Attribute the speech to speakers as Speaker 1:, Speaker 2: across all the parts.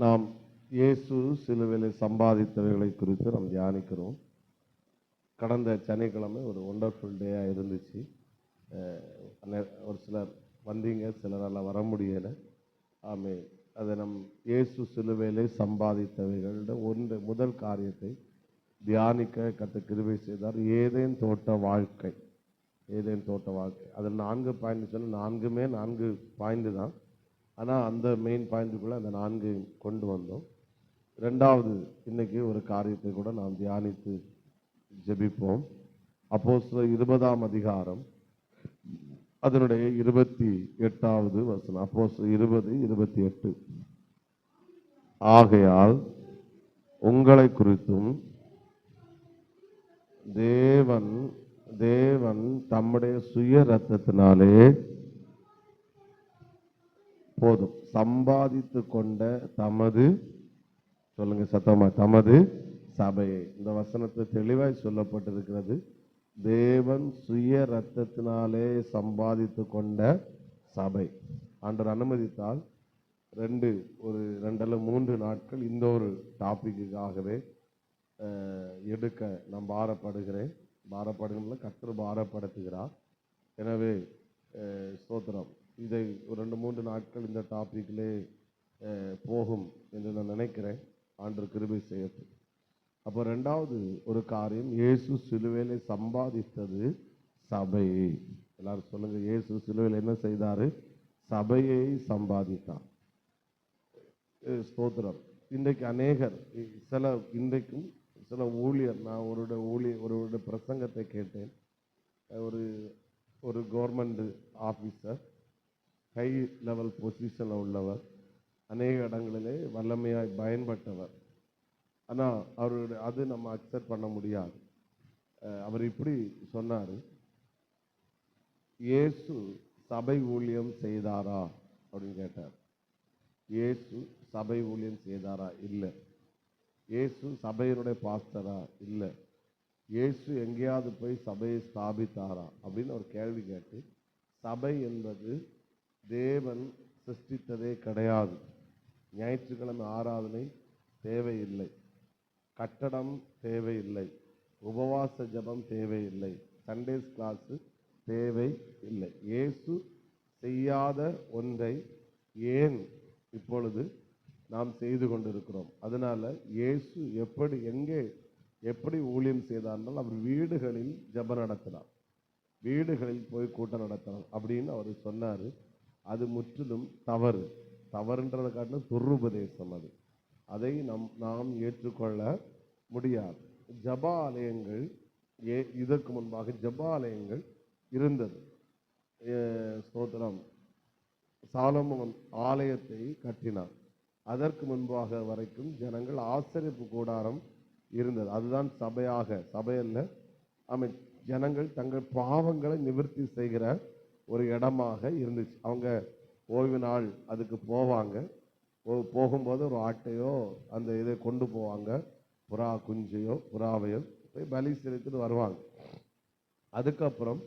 Speaker 1: நாம் இயேசு சிலுவையிலே சம்பாதித்தவைகளை குறித்து நாம் தியானிக்கிறோம். கடந்த சனிக்கிழமை ஒரு ஒண்டர்ஃபுல் டேயாக இருந்துச்சு. ஒரு சிலர் வந்தீங்க, சிலரால் வர முடியலை. ஆமே, அதை நம் இயேசு சிலுவையிலே சம்பாதித்தவைகளோட முதல் காரியத்தை தியானிக்க கர்த்தர் கிருபை செய்தார். ஏதேன் தோட்ட வாழ்க்கை. அதில் 4 பாயிண்ட் சொன்ன, 4மே 4 பாயிண்ட் தான். ஆனால் அந்த மெயின் பாயிண்ட்டுக்குள்ளே அந்த 4 கொண்டு வந்தோம். 2வது இன்னைக்கு ஒரு காரியத்தை கூட நாம் தியானித்து ஜெபிப்போம். அப்போஸ்தலர் 20ஆம் அதிகாரம் அதனுடைய 28வது வசனம். அப்போஸ்தலர் 20:28. ஆகையால் உங்களை குறித்தும் தேவன் தம்முடைய சுய ரத்தத்தினாலே போதும் சம்பாதித்து கொண்ட தமது, சொல்லுங்க சத்தமா, தமது சபையை. இந்த வசனத்தை தெளிவாய் சொல்லப்பட்டிருக்கிறது. தேவன் சுய ரத்தத்தினாலே சம்பாதித்து கொண்ட சபை. ஆண்டவர் அனுமதித்தால் 2 அல்லது 3 நாட்கள் இந்த ஒரு டாபிக்காகவே எடுக்க நான் பாரப்படுகிறேன். கர்த்தர் பாரப்படுத்துகிறார். எனவே ஸ்தோத்திரம், இதை ஒரு 2-3 நாட்கள் இந்த டாபிக்லே போகும் என்று நான் நினைக்கிறேன். ஆண்டவர் கிருபை செய்யட்டும். அப்போ 2வது ஒரு காரியம், இயேசு சிலுவையிலே சம்பாதித்தது சபையை. எல்லாரும் சொல்லுங்க, இயேசு சிலுவையில் என்ன செய்தாரு? சபையை சம்பாதித்தார். ஸ்தோத்திரம். இன்றைக்கு அநேகர் இன்றைக்கும் சில ஊழியர், நான் ஒருவருடைய பிரசங்கத்தை கேட்டேன். ஒரு கவர்மெண்ட் ஆஃபீஸர், ஹை லெவல் பொசிஷனில் உள்ளவர், அநேக இடங்களிலே வல்லமையாய் பயன்பட்டவர். ஆனால் அது நம்ம அக்செப்ட் பண்ண முடியாது. அவர் இப்படி சொன்னார், இயேசு சபை ஊழியம் செய்தாரா அப்படின்னு கேட்டார். இயேசு சபை ஊழியம் செய்தாரா? இல்லை. இயேசு சபையினுடைய பாஸ்டரா? இல்லை. இயேசு எங்கேயாவது போய் சபையை ஸ்தாபித்தாரா அப்படின்னு ஒரு கேள்வி கேட்டு, சபை என்பது தேவன் சிருஷ்டித்ததே கிடையாது. ஞாயிற்றுக்கிழமை ஆராதனை தேவையில்லை, கட்டடம் தேவையில்லை, உபவாச ஜபம் தேவையில்லை, சண்டேஸ் கிளாஸ் தேவையில்லை. இயேசு செய்யாத ஒன்றை ஏன் இப்பொழுது நாம் செய்து கொண்டிருக்கிறோம்? அதனால இயேசு எப்படி ஊழியம் செய்தார்னால், அவர் வீடுகளில் ஜபம் நடத்தினார், வீடுகளில் போய் கூட்டம் நடத்தினார் அப்படின்னு அவர் சொன்னார். அது முற்றிலும் தவறுன்றதை காட்டிலும் துருபதேசம். அதை நாம் ஏற்றுக்கொள்ள முடியாது. ஜபாலயங்கள், இதற்கு முன்பாக ஜபாலயங்கள் இருந்தது. ஸ்தோத்திரம். சாலமோன் ஆலயத்தை கட்டினார். அதற்கு முன்பாக வரைக்கும் ஜனங்கள் ஆசரிப்பு கூடாரம் இருந்தது. அதுதான் சபையல்ல, ஜனங்கள் தங்கள் பாவங்களை நிவர்த்தி செய்கிற ஒரு இடமாக இருந்துச்சு. அவங்க ஓய்வு நாள் அதுக்கு போவாங்க. போகும்போது ஒரு ஆட்டையோ அந்த இதை கொண்டு போவாங்க, புறா குஞ்சையோ புறாவையோ போய் பலி செலுத்திட்டு வருவாங்க. அதுக்கப்புறம்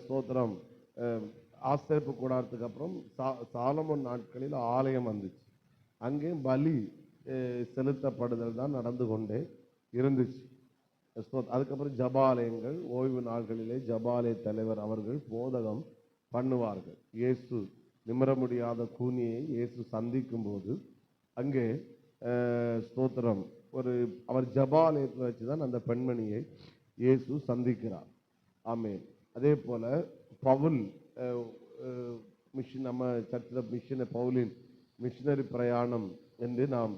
Speaker 1: ஸ்தோத்திரம், ஆசரிப்பு கூடாரத்துக்கு அப்புறம் சாலமோன் நாட்களில் ஆலயம் வந்துச்சு. அங்கேயும் பலி செலுத்தப்படுதல் தான் நடந்து கொண்டே இருந்துச்சு. அதுக்கப்புறம் ஜபாலயங்கள், ஓய்வு நாட்களிலே ஜபாலய தலைவர் அவர்கள் போதகம் பண்ணுவார்கள். இயேசு நிமிர முடியாத கூனியை இயேசு சந்திக்கும் போது அங்கே ஸ்தோத்திரம், அவர் ஜபாலயத்தில் வச்சு தான் அந்த பெண்மணியை இயேசு சந்திக்கிறார். ஆமென். அதே போல பவுல் மிஷன், நம்ம சர்ச்சில் மிஷனை, பவுலின் மிஷனரி பிரயாணம் என்று நாம்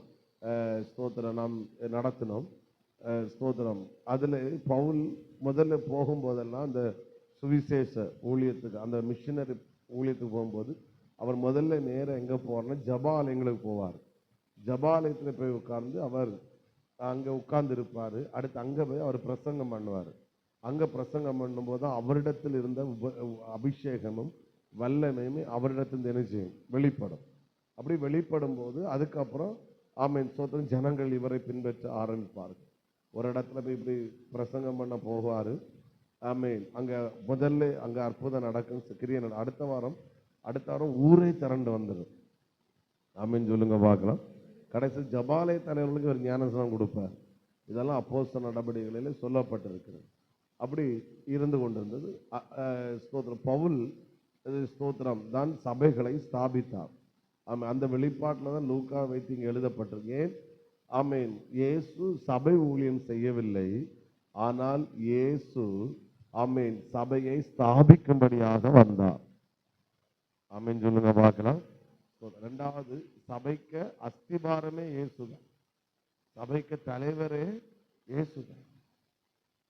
Speaker 1: நடத்தினோம். ஸ்தோத்திரம். அதில் பவுல் முதல்ல போகும்போதெல்லாம் அந்த சுவிசேஷ ஊழியத்துக்கு, அந்த மிஷனரி ஊழியத்துக்கு போகும்போது அவர் முதல்ல நேரம் எங்கே போவார்னா ஜபாலயங்களுக்கு போவார். ஜபாலயத்தில் போய் உட்கார்ந்து அவர் அங்கே உட்கார்ந்து இருப்பார். அடுத்து அங்கே போய் அவர் பிரசங்கம் பண்ணுவார். அங்கே பிரசங்கம் பண்ணும்போது தான் அவரிடத்தில் இருந்த அபிஷேகமும் வல்லமையுமே அவரிடத்தில் என்ன செய்யும்? வெளிப்படும். அப்படி வெளிப்படும் போது அதுக்கப்புறம் ஆமென் சோத்திரம், ஜனங்கள் இவரை பின்பற்ற ஆரம்பிப்பார்கள். ஒரு இடத்துல போய் இப்படி பிரசங்கம் பண்ண போவார். ஆமென். அங்கே முதல்ல அங்கே அற்புதம் நடக்கும், கிரியை அடுத்த வாரம் ஊரே திரண்டு வந்துடும். ஆமென் சொல்லுங்க பார்க்கலாம். கடைசி ஜபாலய தலைவர்களுக்கு ஒரு ஞானஸ்நானம் கொடுப்பார். இதெல்லாம் அப்போஸ்தல நடபடிகளில் சொல்லப்பட்டிருக்கிறது. அப்படி இருந்து கொண்டிருந்தது. ஸ்தோத்திரம். பவுல் ஸ்தோத்திரம் தான் சபைகளை ஸ்தாபித்தார். ஆமாம், அந்த வெளிப்பாட்டில் தான் லூக்கா வைத்து இங்கே எழுதப்பட்டிருக்கு. ஏன்? ஆமென். இயேசு சபை ஊழியம் செய்யவில்லை, ஆனால் இயேசு ஆமென் சபையை ஸ்தாபிக்கும்படியாக வந்தார். ஆமென் சொல்லுங்க பார்க்கலாம். ரெண்டாவது, சபைக்கு அஸ்திபாரமே இயேசுதான், சபைக்கு தலைவரே இயேசுதான்.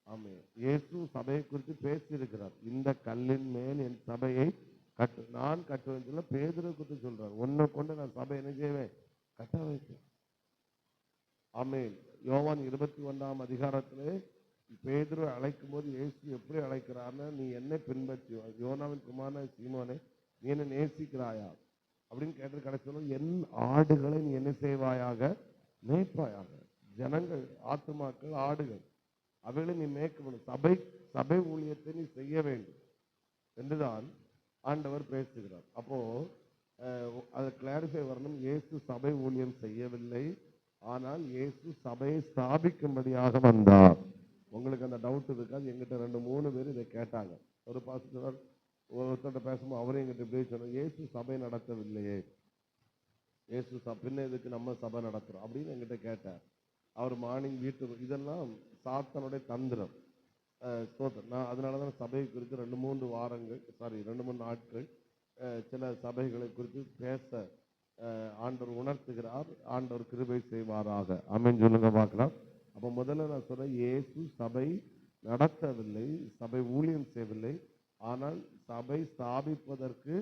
Speaker 1: ஆமென். இயேசு சபையை குறித்து பேசியிருக்கிறார். இந்த கல்லின் மேல் என் சபையை கட்டு, நான் கட்டுவேன் சொல்ல பேதுரு குறித்து சொல்றார். ஒன்னை கொண்டு நான் சபை என்ன செய்வேன்? கட்ட வைப்பேன். ஆமென். யோவான் 21ஆம் அதிகாரத்திலே பேதுரு அழைக்கும் போது இயேசு எப்படி அழைக்கிறார்னா, நீ என்னை பின்பற்றி யோனாவின் குமாரனான சீமோனே, நீ என்ன நேசிக்கிறாயா அப்படின்னு கேட்டு கடைசியில் என் ஆடுகளை நீ என்ன செய்வாயாக? மேய்ப்பாயாக. ஜனங்கள், ஆத்துமாக்கள், ஆடுகள், அவைகளை நீ மேய்க்க வேண்டும். சபை ஊழியத்தை நீ செய்ய வேண்டும் என்றுதான் ஆண்டவர் பேசுகிறார். அப்போ அதை கிளாரிஃபை வரணும். இயேசு சபை ஊழியம் செய்யவில்லை, ஆனால் இயேசு சபையை ஸ்தாபிக்கும்படியாக வந்தார். உங்களுக்கு அந்த டவுட் இருக்காது. எங்கிட்ட 2-3 பேர் இதை கேட்டாங்க. ஒரு பாஸ்டர் ஒருத்தர்கிட்ட பேசும்போது அவரே எங்கிட்ட இப்படி சொன்னார், இயேசு சபை நடத்தவில்லையே, இயேசு பின்ன இதுக்கு நம்ம சபை நடத்துறோம் அப்படின்னு எங்கிட்ட கேட்டார். அவர் மார்னிங் வீட்டு இதெல்லாம் சாத்தனுடைய தந்திரம். நான் அதனால தான் சபை குறித்து 2-3 நாட்கள் சில சபைகளை குறித்து பேச ஆண்டவர் உணர்த்துகிறார். ஆண்டவர் கிருபை செய்வாராக. ஆமென் சொல்லுங்க பார்க்கலாம். அப்போ முதல்ல நான் சொன்னேன், இயேசு சபை நடத்தவில்லை, சபை ஊழியம் செய்யவில்லை, ஆனால் சபை ஸ்தாபிப்பதற்கு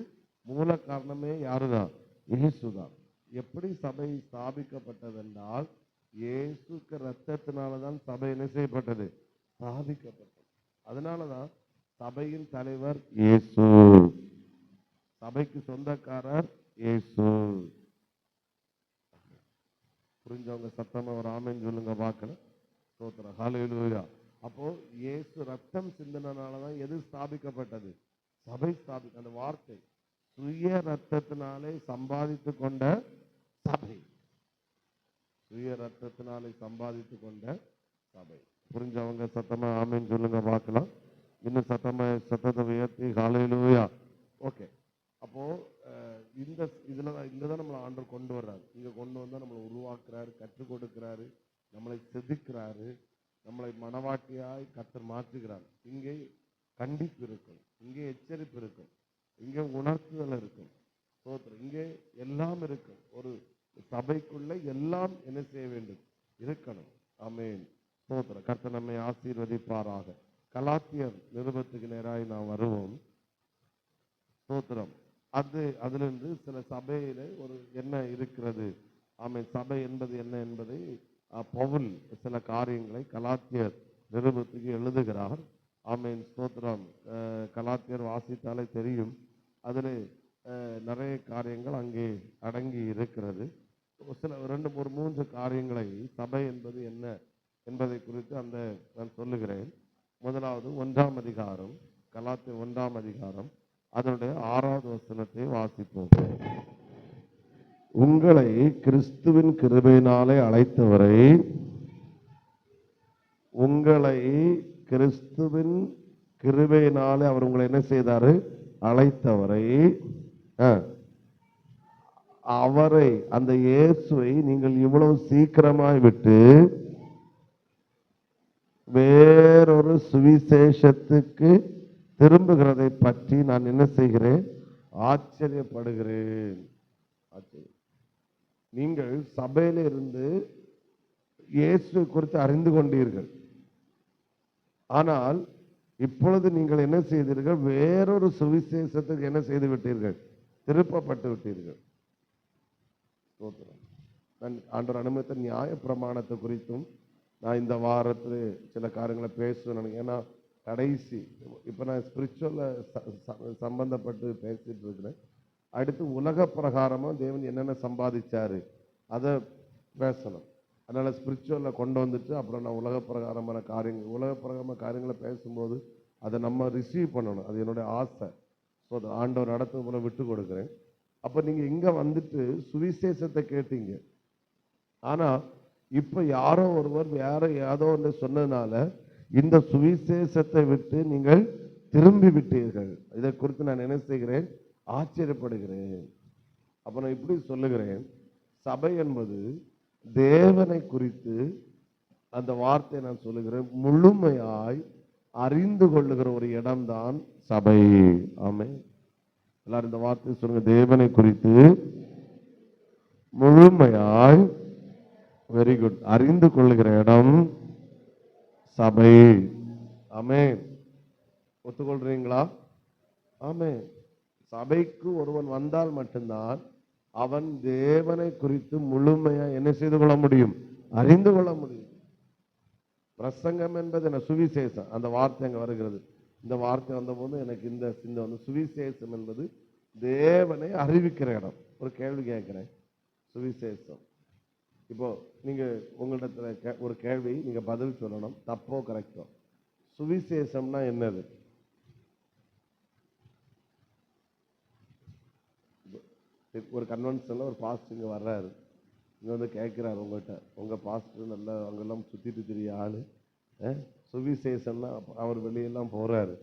Speaker 1: மூல காரணமே யாருதான்? இயேசுதான். எப்படி சபை ஸ்தாபிக்கப்பட்டதென்றால், இயேசுக்கு ரத்தத்தினாலதான் சபை என்ன செய்யப்பட்டது? ஸ்தாபிக்கப்பட்டது. அதனாலதான் சபையின் தலைவர் இயேசு, சபைக்கு சொந்தக்காரர் இயேசு. புரிஞ்சவங்க சத்தமா ஒரு ஆமென் சொல்லுங்க பார்க்கலாம். ஸ்தோத்திரம். ஹல்லேலூயா. அப்போ இயேசு ரத்தம் சிந்தினாலதான் எது ஸ்தாபிக்கப்பட்டது? சபை அந்த வார்த்தை சுய ரத்தத்தினாலே சம்பாதித்து கொண்ட சபை, சுய ரத்தத்தினாலே சம்பாதித்து கொண்ட சபை. புரிஞ்சவங்க சத்தமா ஆமென் சொல்லுங்க பார்க்கலாம். இன்னும் சத்தத்தை உயர்த்தி ஹல்லேலூயா. ஓகே. அப்போ இதுலதான் நம்மளை ஆண்டவர் கொண்டு வர்றாரு. இங்க கொண்டு வந்தா நம்மளை உருவாக்குறாரு, கற்றுக் கொடுக்கிறாரு, நம்மளை செதுக்கிறாரு, நம்மளை மனவாட்டியாய் கர்த்தர் மாற்றுகிறார். இங்கே கண்டிப்பு இருக்கும், இங்கே எச்சரிப்பு இருக்கும், இங்கே உணர்த்துதல் இருக்கும். ஸ்தோத்திரம். இங்கே எல்லாம் இருக்கும். ஒரு சபைக்குள்ள எல்லாம் என்ன செய்ய வேண்டும்? இருக்கணும். ஆமென். ஸ்தோத்திரம். கர்த்தர் நம்மை ஆசீர்வதிப்பாராக. கலாத்தியர் நிருபத்துக்கு நேராய் நாம் வருவோம். ஸ்தோத்திரம். அதிலிருந்து சில சபையில ஒரு என்ன இருக்கிறது, ஆமென், சபை என்பது என்ன என்பதை பவுல் சில காரியங்களை கலாத்தியர் நிருபத்துக்கு எழுதுகிறார். ஆமென். ஸ்தோத்திரம். கலாத்தியர் வாசித்தாலே தெரியும், அதில் நிறைய காரியங்கள் அங்கே அடங்கி இருக்கிறது. சில 2-3 காரியங்களை சபை என்பது என்ன என்பதை குறித்து நான் சொல்லுகிறேன். முதலாவது 1ஆம் அதிகாரம், கலாத்தியர் 1ஆம் அதிகாரம், அதனுடைய 6வது வசனத்தை வாசிப்போம். உங்களை கிறிஸ்துவின் கிருபையினாலே அழைத்தவரை, உங்களை கிறிஸ்துவின் கிருபையினாலே அவர் உங்களை என்ன செய்தாரு? அழைத்தவரை, அவரை, அந்த இயேசுவை நீங்கள் இவ்வளவு சீக்கிரமாய் விட்டு வேறொரு சுவிசேஷத்துக்கு திரும்புகிறதை பற்றி நான் என்ன செய்கிறேன்? ஆச்சரியப்படுகிறேன். நீங்கள் சபையில இருந்து இயேசு குறித்து அறிந்து கொண்டீர்கள், ஆனால் இப்பொழுது நீங்கள் என்ன செய்தீர்கள்? வேறொரு சுவிசேஷத்துக்கு என்ன செய்து விட்டீர்கள்? திருப்பப்பட்டு விட்டீர்கள். நான் ஆண்டவர் அனுமதித்த நியாய பிரமாணத்தை குறித்தும் நான் இந்த வாரத்தில் சில காரியங்களை பேசுவேன். ஏன்னா கடைசி இப்போ நான் ஸ்பிரிச்சுவலில் சம்பந்தப்பட்டு பேசிட்டு இருக்கிறேன். அடுத்து உலக பிரகாரமாக தேவன் என்னென்ன சம்பாதிச்சாரு அதை பேசணும். அதனால் ஸ்பிரிச்சுவலில் கொண்டு வந்துட்டு அப்புறம் நான் உலக பிரகாரமான காரியங்களை பேசும்போது அதை நம்ம ரிசீவ் பண்ணணும். அது என்னுடைய ஆசை. ஸோ அது ஆண்டவர் நடத்தும் போல விட்டு கொடுக்குறேன். அப்ப நீங்க இங்க வந்துட்டு சுவிசேஷத்தை கேட்டீங்க. ஆனா இப்ப யாரோ ஒருவர் வேற ஏதோ ஒன்று சொன்னதுனால இந்த சுவிசேஷத்தை விட்டு நீங்கள் திரும்பி விட்டீர்கள். இதை குறித்து நான் என்ன செய்கிறேன்? ஆச்சரியப்படுகிறேன். அப்ப நான் இப்படி சொல்லுகிறேன், சபை என்பது தேவனை குறித்து அந்த வார்த்தை நான் சொல்லுகிறேன், முழுமையாய் அறிந்து கொள்ளுகிற ஒரு இடம்தான் சபை. ஆமென். எல்லாரும் இந்த வார்த்தை சொல்லுங்க, தேவனை குறித்து முழுமையாய், வெரி குட், அறிந்து கொள்ளுகிற இடம் சபை. ஆமென். ஒத்துக்கொள்றீங்களா? ஆமென். சபைக்கு ஒருவன் வந்தால் மட்டும்தான் அவன் தேவனை குறித்து முழுமையா என்ன செய்து கொள்ள முடியும்? அறிந்து கொள்ள முடியும். பிரசங்கம் என்பது என்ன? சுவிசேஷம். அந்த வார்த்தை அங்க வருகிறது. இந்த வார்த்தை வந்தபோது எனக்கு இந்த சிந்தை வந்து, சுவிசேஷம் என்பது தேவனை அறிவிக்கிற இடம். ஒரு கேள்வி கேட்கிறேன், சுவிசேஷம். இப்போ நீங்க உங்களிடத்துல ஒரு கேள்வி, நீங்க பதில் சொல்லணும், தப்போ கரெக்டோ. சுவிசேஷம்னா என்னது? ஒரு கன்வென்ஷன்ல ஒரு பாஸ்டர் இங்க வர்றாரு, இங்க வந்து கேட்கிறாரு உங்கள்கிட்ட, உங்க பாஸ்டர் நல்லா அங்கெல்லாம் சுத்திட்டு தெரிய ஆளு, சுவிசேஷம்னா அவர் வெளியெல்லாம் போறாரு,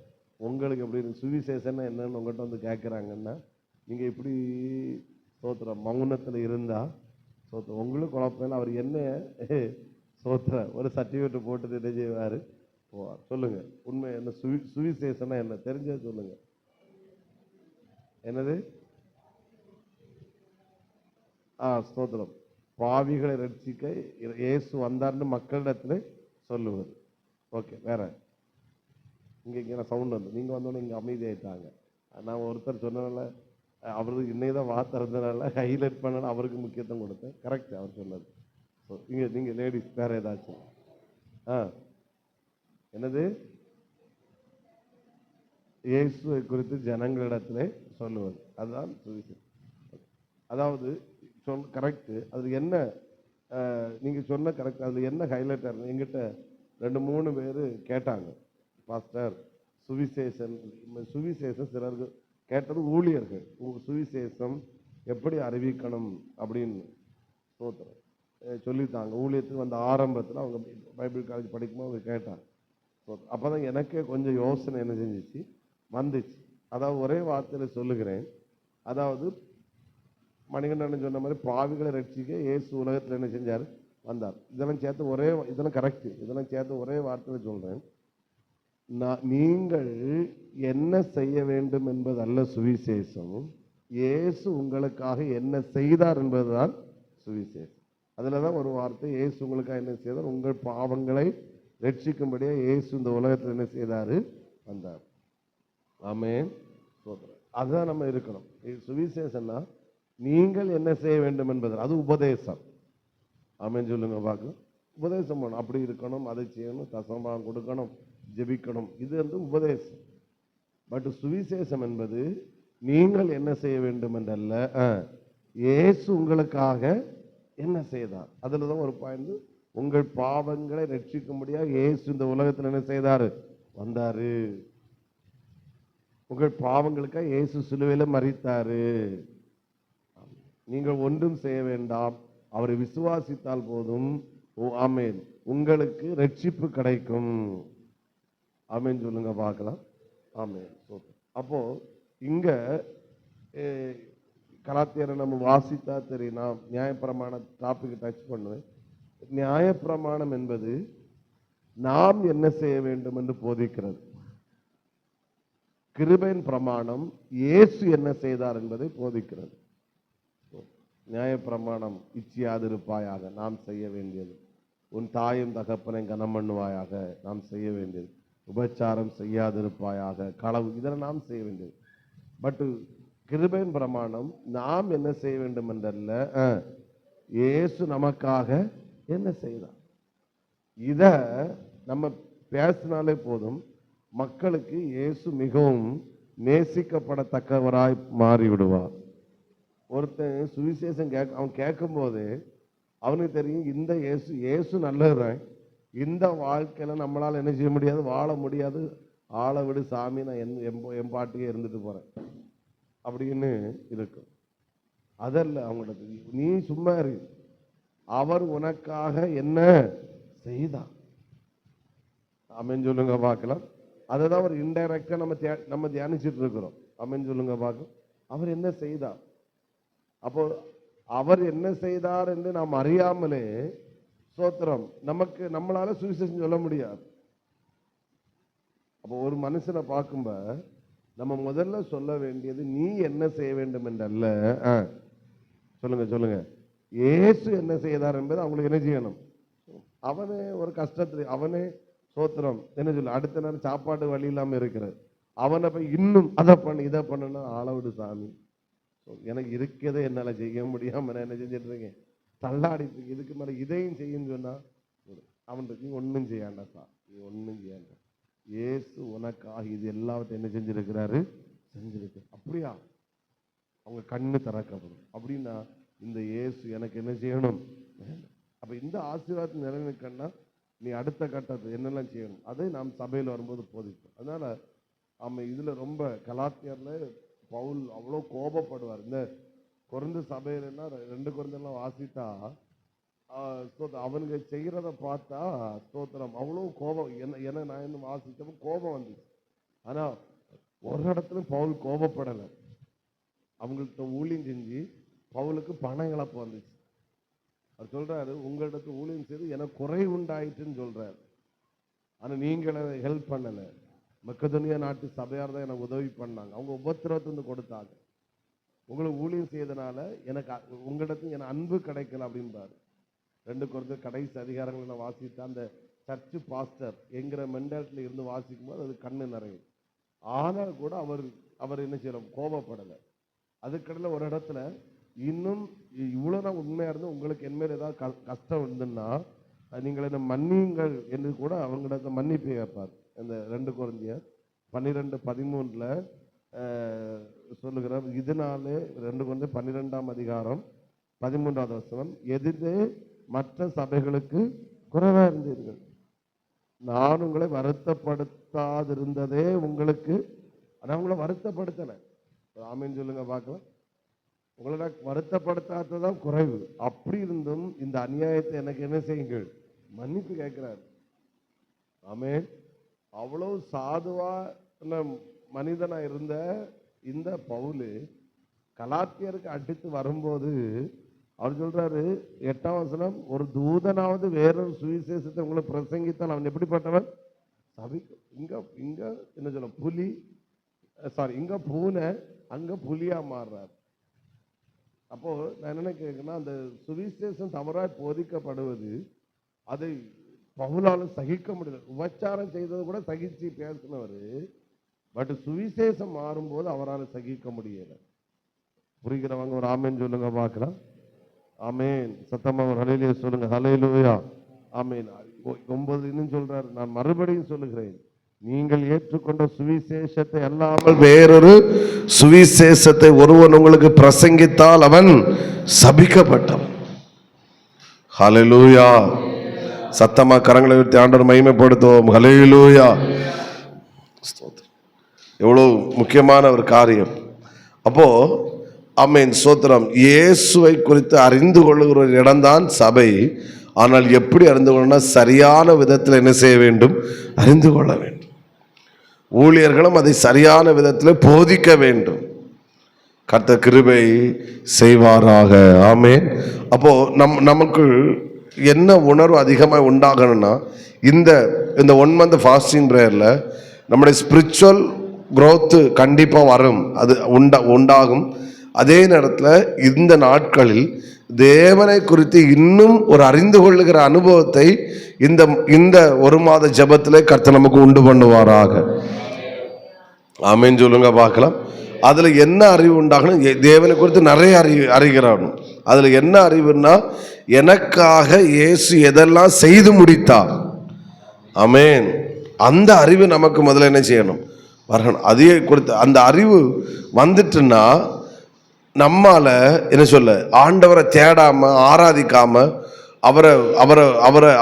Speaker 1: உங்களுக்கு எப்படி சுவிசேஷம்னா என்னன்னு உங்கள்கிட்ட வந்து கேட்கிறாங்கன்னா, நீங்க இப்படி சோத்திரம் மௌனத்துல இருந்தா சோத்திரம், உங்களுக்கு குழப்பம். அவர் என்ன சோத்திரம் ஒரு சர்டிபிகேட் போட்டு என்ன செய்வாரு? சொல்லுங்க உண்மை என்ன? சுவிசேஷம்னா என்ன தெரிஞ்சது சொல்லுங்க. என்னது? ஸ்தோத்திரம், பாவிகளை ரட்சிக்க இயேசு வந்தார்னு மக்களிடத்துல சொல்லுவது. ஓகே, வேற இங்க சவுண்ட் வந்து நீங்க வந்தோன்னு இங்க அமைதியாயிட்டாங்க. நான் ஒருத்தர் சொன்னனால, அவருக்கு இன்னைக்குதான் வார்த்தை இருந்தனால ஹைலைட் பண்ண அவருக்கு முக்கியத்துவம் கொடுத்தேன். கரெக்ட் அவர் சொன்னது. இங்க நீங்க லேடிஸ் வேற ஏதாச்சும்? என்னது? இயேசுவை குறித்து ஜனங்களிடத்திலே சொல்லுவது, அதுதான் சுவிசேஷம். அதாவது கரெக்ட். அது என்ன நீங்க சொன்ன கரெக்ட். அதுல என்ன ஹைலைட் ஆகும்? எங்கிட்ட 2-3 பேர் கேட்டாங்க, பாஸ்டர் சுவிசேஷம் சிலருக்கு கேட்டது ஊழியர்கள், சுவிசேஷம் எப்படி அறிவிக்கணும் அப்படின்னு சொல்லித்தாங்க. ஊழியத்துக்கு வந்த ஆரம்பத்தில் அவங்க பைபிள் காலேஜ் படிக்கும்போது அவங்க கேட்டாங்க. அப்பதான் எனக்கே கொஞ்சம் யோசனை என்ன செஞ்சிச்சு, வந்துச்சு. அதாவது ஒரே வார்த்தையில சொல்லுகிறேன், அதாவது மணிகண்டன் சொன்ன மாதிரி பாவிகளை ரட்சிக்க இயேசு உலகத்தில் என்ன செஞ்சார்? வந்தார். இதெல்லாம் சேர்த்து இதெல்லாம் கரெக்ட். இதெல்லாம் சேர்த்து ஒரே வார்த்தையில சொல்றேன், நீங்கள் என்ன செய்ய வேண்டும் என்பது அல்ல சுவிசேஷம், இயேசு உங்களுக்காக என்ன செய்தார் என்பதுதான் சுவிசேஷம். அதுலதான் ஒரு வார்த்தை, இயேசு உங்களுக்காக என்ன செய்தார்? உங்கள் பாவங்களை ரட்சிக்கும்படியா இயேசு இந்த உலகத்தில் என்ன செய்தாரு? வந்தார். ஆமென். அதுதான் நம்ம இருக்கணும். சுவிசேஷம்னா நீங்கள் என்ன செய்ய வேண்டும் என்பது, அது உபதேசம். ஆமென் சொல்லுங்க பார்க்கலாம். உபதேசம் பண்ணணும், அப்படி இருக்கணும், அதை செய்யணும், தசமபாகம் கொடுக்கணும், ஜெபிக்கணும், இது வந்து உபதேசம். பட் சுவிசேஷம் என்பது நீங்கள் என்ன செய்ய வேண்டும் என்றல்ல, இயேசு உங்களுக்காக என்ன செய்தார். அதுலதான் ஒரு பாயிண்ட், உங்கள் பாவங்களை ரட்சிக்கும்படியாக இயேசு இந்த உலகத்தில் என்ன செய்தாரு? வந்தாரு. உங்கள் பாவங்களுக்காக இயேசு சிலுவையில மரித்தாரு. நீங்கள் ஒன்றும் செய்ய வேண்டாம், அவரை விசுவாசித்தால் போதும். ஆமென், உங்களுக்கு ரட்சிப்பு கிடைக்கும். ஆமென் சொல்லுங்க பார்க்கலாம். ஆமென். அப்போ இங்க கலாத்தியரை நம்ம வாசித்தா தெரியும். நான் நியாயப்பிரமாண டாபிக் டச் பண்ணுவேன். நியாயப்பிரமாணம் என்பது நாம் என்ன செய்ய வேண்டும் என்று போதிக்கிறது. கிருபையின் பிரமாணம் இயேசு என்ன செய்தார் என்பதை போதிக்கிறது. நியாயப்பிரமாணம் இச்சியாதிருப்பாயாக, நாம் செய்ய வேண்டியது. உன் தாயும் தகப்பனை கனம் பண்ணுவாயாக, நாம் செய்ய வேண்டியது. உபச்சாரம் செய்யாதிருப்பாயாக, களவு, இதெல்லாம் நாம் செய்ய வேண்டியது. பட் கிருபையின் பிரமாணம் நாம் என்ன செய்ய வேண்டும் என்றல்ல, இயேசு நமக்காக என்ன செய்தார். இத நம்ம பேசினாலே போதும், மக்களுக்கு இயேசு மிகவும் நேசிக்கப்படத்தக்கவராய் மாறிவிடுவார். ஒருத்தன் சுவிசேஷம் அவன் கேட்கும் போது அவனுக்கு தெரியும், இந்த இயேசு நல்லதுதான், இந்த வாழ்க்கையில நம்மளால என்ன செய்ய முடியாது, வாழ முடியாது, ஆள விடு சாமி, நான் என் பாட்டுக்கே இருந்துட்டு போறேன் அப்படின்னு இருக்கும். அதல்ல அவங்களோட. நீ சும்மா இரு, அவர் உனக்காக என்ன செய்தார். ஆமென் சொல்லுங்க பார்க்கலாம். அதை தான் ஒரு இன்டைரக்டா நம்ம தியானிச்சுட்டு இருக்கிறோம். ஆமென் சொல்லுங்க பார்க்கலாம். அவர் என்ன செய்தார்? அப்போ அவர் என்ன செய்தார் என்று நாம் அறியாமலே ஸ்தோத்திரம் நம்மளால சுவிசேஷம் சொல்ல முடியாது. அப்போ ஒரு மனுஷனை பார்க்கும்போது நம்ம முதல்ல சொல்ல வேண்டியது நீ என்ன செய்ய வேண்டும் என்றல்ல, சொல்லுங்க இயேசு என்ன செய்தார் என்பது அவங்களுக்கு என்ன செய்யணும். அவனே ஒரு கஷ்டத்துல அவனே ஸ்தோத்திரம் என்ன சொல்ல அடுத்த நேரம் சாப்பாடு வழி இல்லாம இருக்கிறது, அவனை போய் இன்னும் அதை பண்ணு இதை பண்ணுன்னா ஆளவிடு சாமி, எனக்கு இருக்கிறத என்னால செய்ய முடியாம நான் என்ன செஞ்சிட்டு இருக்கேன், தள்ளாடிட்டு இருக்கேன், இதுக்கு மேல இதையும் செய்யுன்னு சொன்னா அவனுக்கு நீ ஒன்னும் செய்யாண்டா சார், நீ ஒன்னும் செய்யாண்டா, இயேசு உனக்காக இது எல்லாத்தையும் என்ன செஞ்சிருக்கிறாரு, செஞ்சிருக்கு. அப்படியா அவங்க கண்ணு திறக்கப்படும். அப்படின்னா இந்த இயேசு எனக்கு என்ன செய்யணும். அப்ப இந்த ஆசீர்வாதத்தை நிலைநிற்கன்னா நீ அடுத்த கட்டத்தை என்னெல்லாம் செய்யணும் அதை நாம் சபையில் வரும்போது போதிப்போம். அதனால ஆமா இதுல ரொம்ப கலாத்தியர்ல பவுல் அவ்வளோ கோபப்படுவார். இந்த கொரிந்து சபையிலன்னா 2 கொரிந்தியர்லாம் வாசித்தா அவனுங்க செய்யறத பார்த்தா ஸ்தோத்திரம் அவ்வளோ கோபம். என்ன நான் என்ன வாசித்தப்போ கோபம் வந்துச்சு. ஆனா ஒரு இடத்துல பவுல் கோபப்படலை. அவங்கள்ட்ட ஊழியம் செஞ்சு பவுலுக்கு பண இழப்பு வந்துச்சு. அவர் சொல்றாரு உங்களிடத்து ஊழியம் செய்து எனக்கு குறை உண்டாயிட்டுன்னு சொல்றாரு. ஆனா நீங்கள் ஹெல்ப் பண்ணல. மக்கதோனியா நாட்டு சபையார் தான் எனக்கு உதவி பண்ணாங்க. அவங்க உபத்திரவத்தை கொடுத்தாங்க. உங்களுக்கு ஊழியம் செய்தனால எனக்கு உங்களிடத்து எனக்கு அன்பு கிடைக்கல அப்படின்றாரு. 2 கொரிந்தியர் கடைசி அதிகாரங்களை வாசித்தா அந்த சர்ச்சு பாஸ்டர் என்கிற மென்டாலிட்டியில இருந்து வாசிக்கும் போது அது கண்ணு நிறையும். ஆனால் கூட அவர் என்ன செய்யலாம், கோபப்படலை. அதுக்கடையில் ஒரு இடத்துல இன்னும் இவ்வளவு நான் உண்மையா இருந்து உங்களுக்கு என் மேல ஏதாவது கஷ்டம் இருந்துன்னா நீங்கள் என்ன மன்னியுங்கள் என்று கூட அவங்களிடத்த மன்னிப்பு கேட்பார். இந்த 2 கொரிந்தியர் 12:13 சொல்லுகிறார். இதனாலே 2 கொரிந்தியர் 12ஆம் அதிகாரம் 13வது வசனம், எதிரே மற்ற சபைகளுக்கு குறைவா இருந்தீர்கள், நான் உங்களை வருத்தப்படுத்தாதிருந்ததே உங்களுக்கு. ஆனா உங்களை வருத்தப்படுத்தலை. ஆமீன் சொல்லுங்க பார்க்கலாம். உங்களை வருத்தப்படுத்தாததான் குறைவு. அப்படி இருந்தும் இந்த அநியாயத்தை எனக்கு என்ன செய்யுங்கள், மன்னிப்பு கேட்கிறார். ஆமீன். அவ்வளவு சாதுவா மனிதனா இருந்த இந்த பவுல் கலாத்தியருக்கு அடித்து வரும்போது அவர் சொல்றாரு 8ஆம் வசனம், ஒரு தூதனாவது வேறொரு சுவிசேஷத்தை உங்களை பிரசங்கித்தால் அவன் எப்படிப்பட்டவன், இங்க இங்க என்ன சொல்ல புலி இங்க பூனை அங்க புலியா மாறுறார். அப்போ நான் என்ன கேட்கணும், அந்த சுவிசேஷம் தவறாய் போதிக்கப்படுவது அதை பவுலால சகிக்க முடியல. உபச்சாரம் செய்தது கூட சகிச்சு பேசினவர், பட் சுவிசேஷம் மாறும்போது அவரால் சகிக்க முடியல. புரிகிறவங்க ஒரு ஆமேன் சொல்லுங்க பார்க்கலாம். ஆமேன். சத்தமா ஒரு ஹல்லேலூயா சொல்லுங்க. ஹல்லேலூயா. ஆமேன். 9 இன்னும் சொல்றாரு, நான் மறுபடியும் சொல்லுகிறேன், நீங்கள் ஏற்றுக்கொண்ட சுவிசேஷத்தை அல்லாமல் வேறொரு சுவிசேஷத்தை ஒருவன் உங்களுக்கு பிரசங்கித்தால் அவன் சபிக்கப்பட்டவன். ஹல்லேலூயா. சத்தமா கரங்களை உயர்த்தி ஆண்டவரை மகிமைப்படுத்துவோம். ஹல்லேலூயா. எவ்வளவு முக்கியமான ஒரு காரியம். அப்போ ஆமென் ஸ்தோத்திரம். இயேசுவை குறித்து அறிந்து கொள்ளுகிற ஒரு இடம்தான் சபை. ஆனால் எப்படி அறிந்து கொள்ளணும்னா சரியான விதத்தில் என்ன செய்ய வேண்டும், அறிந்து கொள்ள வேண்டும். ஊழியர்களும் அதை சரியான விதத்தில் போதிக்க வேண்டும். கர்த்தர் கிருபை செய்வாராக. ஆமென். அப்போ நமக்கு என்ன உணர்வு அதிகமாக உண்டாகணும்னா இந்த 1 month ஃபாஸ்டிங் ப்ரேயரில் நம்முடைய ஸ்பிரிச்சுவல் growth கண்டிப்பாக வரும், அது உண்டாகும். அதே நேரத்தில் இந்த நாட்களில் தேவனை குறித்து இன்னும் ஒரு அறிந்து கொள்ளுகிற அனுபவத்தை இந்த 1 மாத ஜெபத்திலே கர்த்தர் நமக்கு உண்டு பண்ணுவாராக. ஆமென் சொல்லுங்க பார்க்கலாம். அதுல என்ன அறிவு உண்டாகணும், தேவனை குறித்து நிறைய அறிகிறான். அதுல என்ன அறிவுன்னா, எனக்காக இயேசு எதெல்லாம் செய்து முடித்தார். ஆமென். அந்த அறிவு நமக்கு முதல்ல என்ன செய்யணும், வரணும். அதே குறித்து அந்த அறிவு வந்துட்டுன்னா நம்மால என்ன சொல்ல, ஆண்டவரை தேடாம ஆராதிக்காம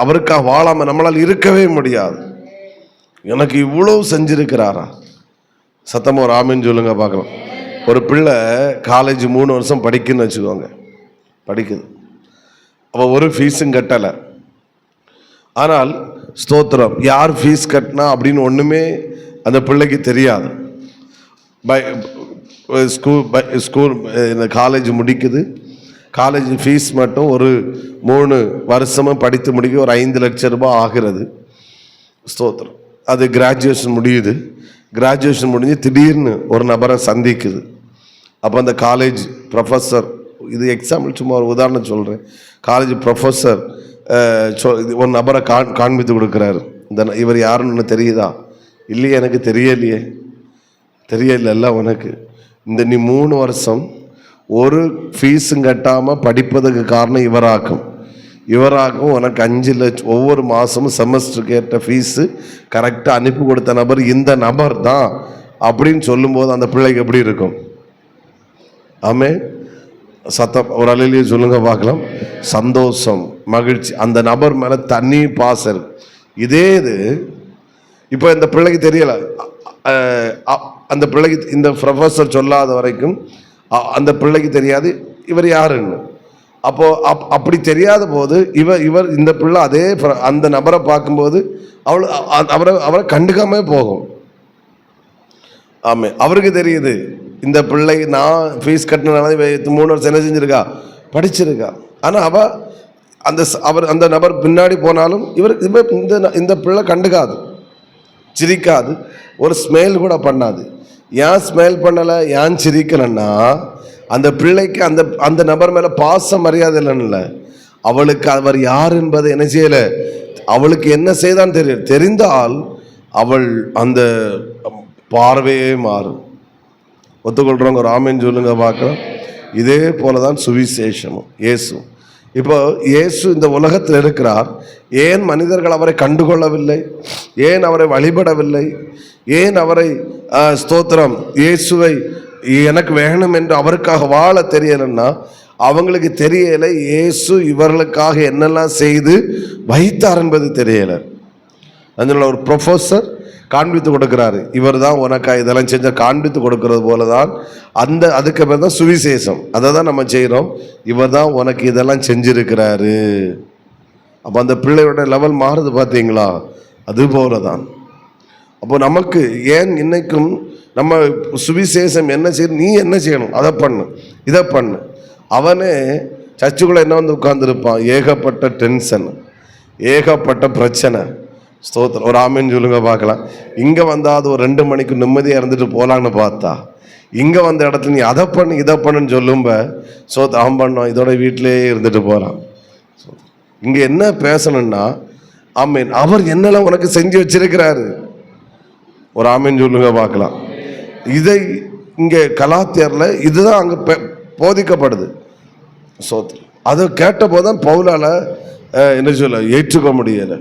Speaker 1: அவருக்காக வாழாம நம்மளால் இருக்கவே முடியாது. எனக்கு இவ்வளவு செஞ்சிருக்கிறாரா? சத்தமா ஒரு ஆமென் சொல்லுங்க பார்க்கலாம். ஒரு பிள்ளை காலேஜ் 3 வருஷம் படிக்குன்னு வச்சுக்கோங்க, படிக்குது. அவள் ஒரு ஃபீஸும் கட்டலை. ஆனால் ஸ்தோத்திரம், யார் ஃபீஸ் கட்டினா அப்படின்னு ஒன்றுமே அந்த பிள்ளைக்கு தெரியாது. ஸ்கூல் இந்த காலேஜ் முடிக்குது. காலேஜ் ஃபீஸ் மட்டும் ஒரு 3 வருஷமும் படித்து முடிக்க ஒரு 5 லட்சம் ரூபாய் ஆகிறது. ஸ்தோத்திரம். அது கிராஜுவேஷன் முடியுது. கிராஜுவேஷன் முடிஞ்சு திடீர்னு ஒரு நபரை சந்திக்குது. அப்போ அந்த காலேஜ் ப்ரொஃபஸர், இது எக்ஸாம்பிள் சும்மா ஒரு உதாரணம் சொல்கிறேன், காலேஜ் ப்ரொஃபஸர் ஒரு நபரை காண்பித்து கொடுக்குறாரு. இவர் யாருன்னு தெரியுதா? இல்லையே, எனக்கு தெரியல உனக்கு. நீ 3 வருஷம் ஒரு ஃபீஸும் கட்டாமல் படிப்பதுக்கு காரணம் இவராக்கும் உனக்கு 5 லட்சம் ஒவ்வொரு மாதமும் செமஸ்டருக்கு ஏற்ற ஃபீஸு கரெக்டாக அனுப்பி கொடுத்த நபர் இந்த நபர் தான் அப்படின்னு சொல்லும்போது அந்த பிள்ளைக்கு எப்படி இருக்கும்? ஆமே, சத்தம் ஒரு அலையிலேயே சொல்லுங்க பார்க்கலாம். சந்தோஷம், மகிழ்ச்சி, அந்த நபர் மேலே தண்ணி பாசல். இது இப்போ இந்த பிள்ளைக்கு தெரியலை. அந்த பிள்ளைக்கு இந்த ப்ரொஃபஸர் சொல்லாத வரைக்கும் அந்த பிள்ளைக்கு தெரியாது இவர் யாருன்னு. அப்போ அப்படி தெரியாத போது இவர் இந்த பிள்ளை அதே அந்த நபரை பார்க்கும்போது அவரை கண்டுக்காம போகும். ஆமே, அவருக்கு தெரியுது இந்த பிள்ளை நான் ஃபீஸ் கட்டினால 3 வருஷம் என்ன செஞ்சிருக்கா, படிச்சிருக்கா. ஆனால் அந்த நபர் பின்னாடி போனாலும் இந்த பிள்ளை கண்டுக்காது, சிரிக்காது, ஒரு ஸ்மைல் கூட பண்ணாது. ஏன் ஸ்மைல் பண்ணலை, ஏன் சிரிக்கலைன்னா அந்த பிள்ளைக்கு அந்த நபர் மேலே பாச மரியாதை இல்லைன்னு, அவளுக்கு அவர் யார் என்பதை என்ன செய்யலை, அவளுக்கு என்ன செய்தான் தெரிந்தால் அவள் அந்த பார்வையே மாறும். ஒத்துக்கொள்கிறவங்க ஒரு ஆமேன்னு சொல்லுங்க பார்க்கலாம். இதே போல தான் சுவிசேஷமும் இயேசு. இப்போ இயேசு இந்த உலகத்தில் இருக்கிறார். ஏன் மனிதர்கள் அவரை கண்டுகொள்ளவில்லை? ஏன் அவரை வழிபடவில்லை? ஏன் அவரை ஸ்தோத்திரம் இயேசுவை எனக்கு வேணும் என்று அவருக்காக வாழ தெரியலைன்னா அவங்களுக்கு தெரியலை இயேசு இவர்களுக்காக என்னெல்லாம் செய்து வைத்தார் என்பது தெரியலை. அதனால ஒரு ப்ரொஃபஸர் காண்பித்து கொடுக்கிறாரு, இவர் தான் உனக்காக இதெல்லாம் செஞ்ச காண்பித்து கொடுக்கறது போல தான் அதுக்கு பேர் தான் சுவிசேஷம். அதை தான் நம்ம செய்கிறோம். இவர் தான் உனக்கு இதெல்லாம் செஞ்சிருக்கிறாரு. அப்போ அந்த பிள்ளையோட லெவல் மாறுது பார்த்தீங்களா? அது போல தான். அப்போ நமக்கு ஏன் இன்னைக்கும் நம்ம சுவிசேஷம் என்ன செய்யணும், நீ என்ன செய்யணும், அதை பண்ணு, இதை பண்ணு. அவனே சர்ச்சுக்குள்ளே என்ன வந்து உட்கார்ந்துருப்பான், ஏகப்பட்ட டென்ஷன், ஏகப்பட்ட பிரச்சனை. ஸ்தோத்திரம், ஒரு ஆமேன்னு சொல்லுங்க பார்க்கலாம். இங்கே வந்தால் அது ஒரு 2 மணிக்கு நிம்மதியாக இருந்துட்டு போகலான்னு பார்த்தா இங்கே வந்த இடத்துல நீ அதை பண்ணு இதை பண்ணுன்னு சொல்லும்ப அவன் பண்ணோம் இதோட வீட்டிலேயே இருந்துட்டு போகிறான். இங்கே என்ன பேசணும்னா, ஆமேன், அவர் என்னெல்லாம் உனக்கு செஞ்சு வச்சிருக்கிறாரு. ஒரு ஆமேன்னு சொல்லுங்க பார்க்கலாம். இதை இங்கே கலாத்தியரில் இதுதான் அங்கே போதிக்கப்படுது. ஸ்தோத்திரம். அதை கேட்ட போதுதான் பவுலால் என்ன சொல்ல ஏற்றுக்க முடியலை.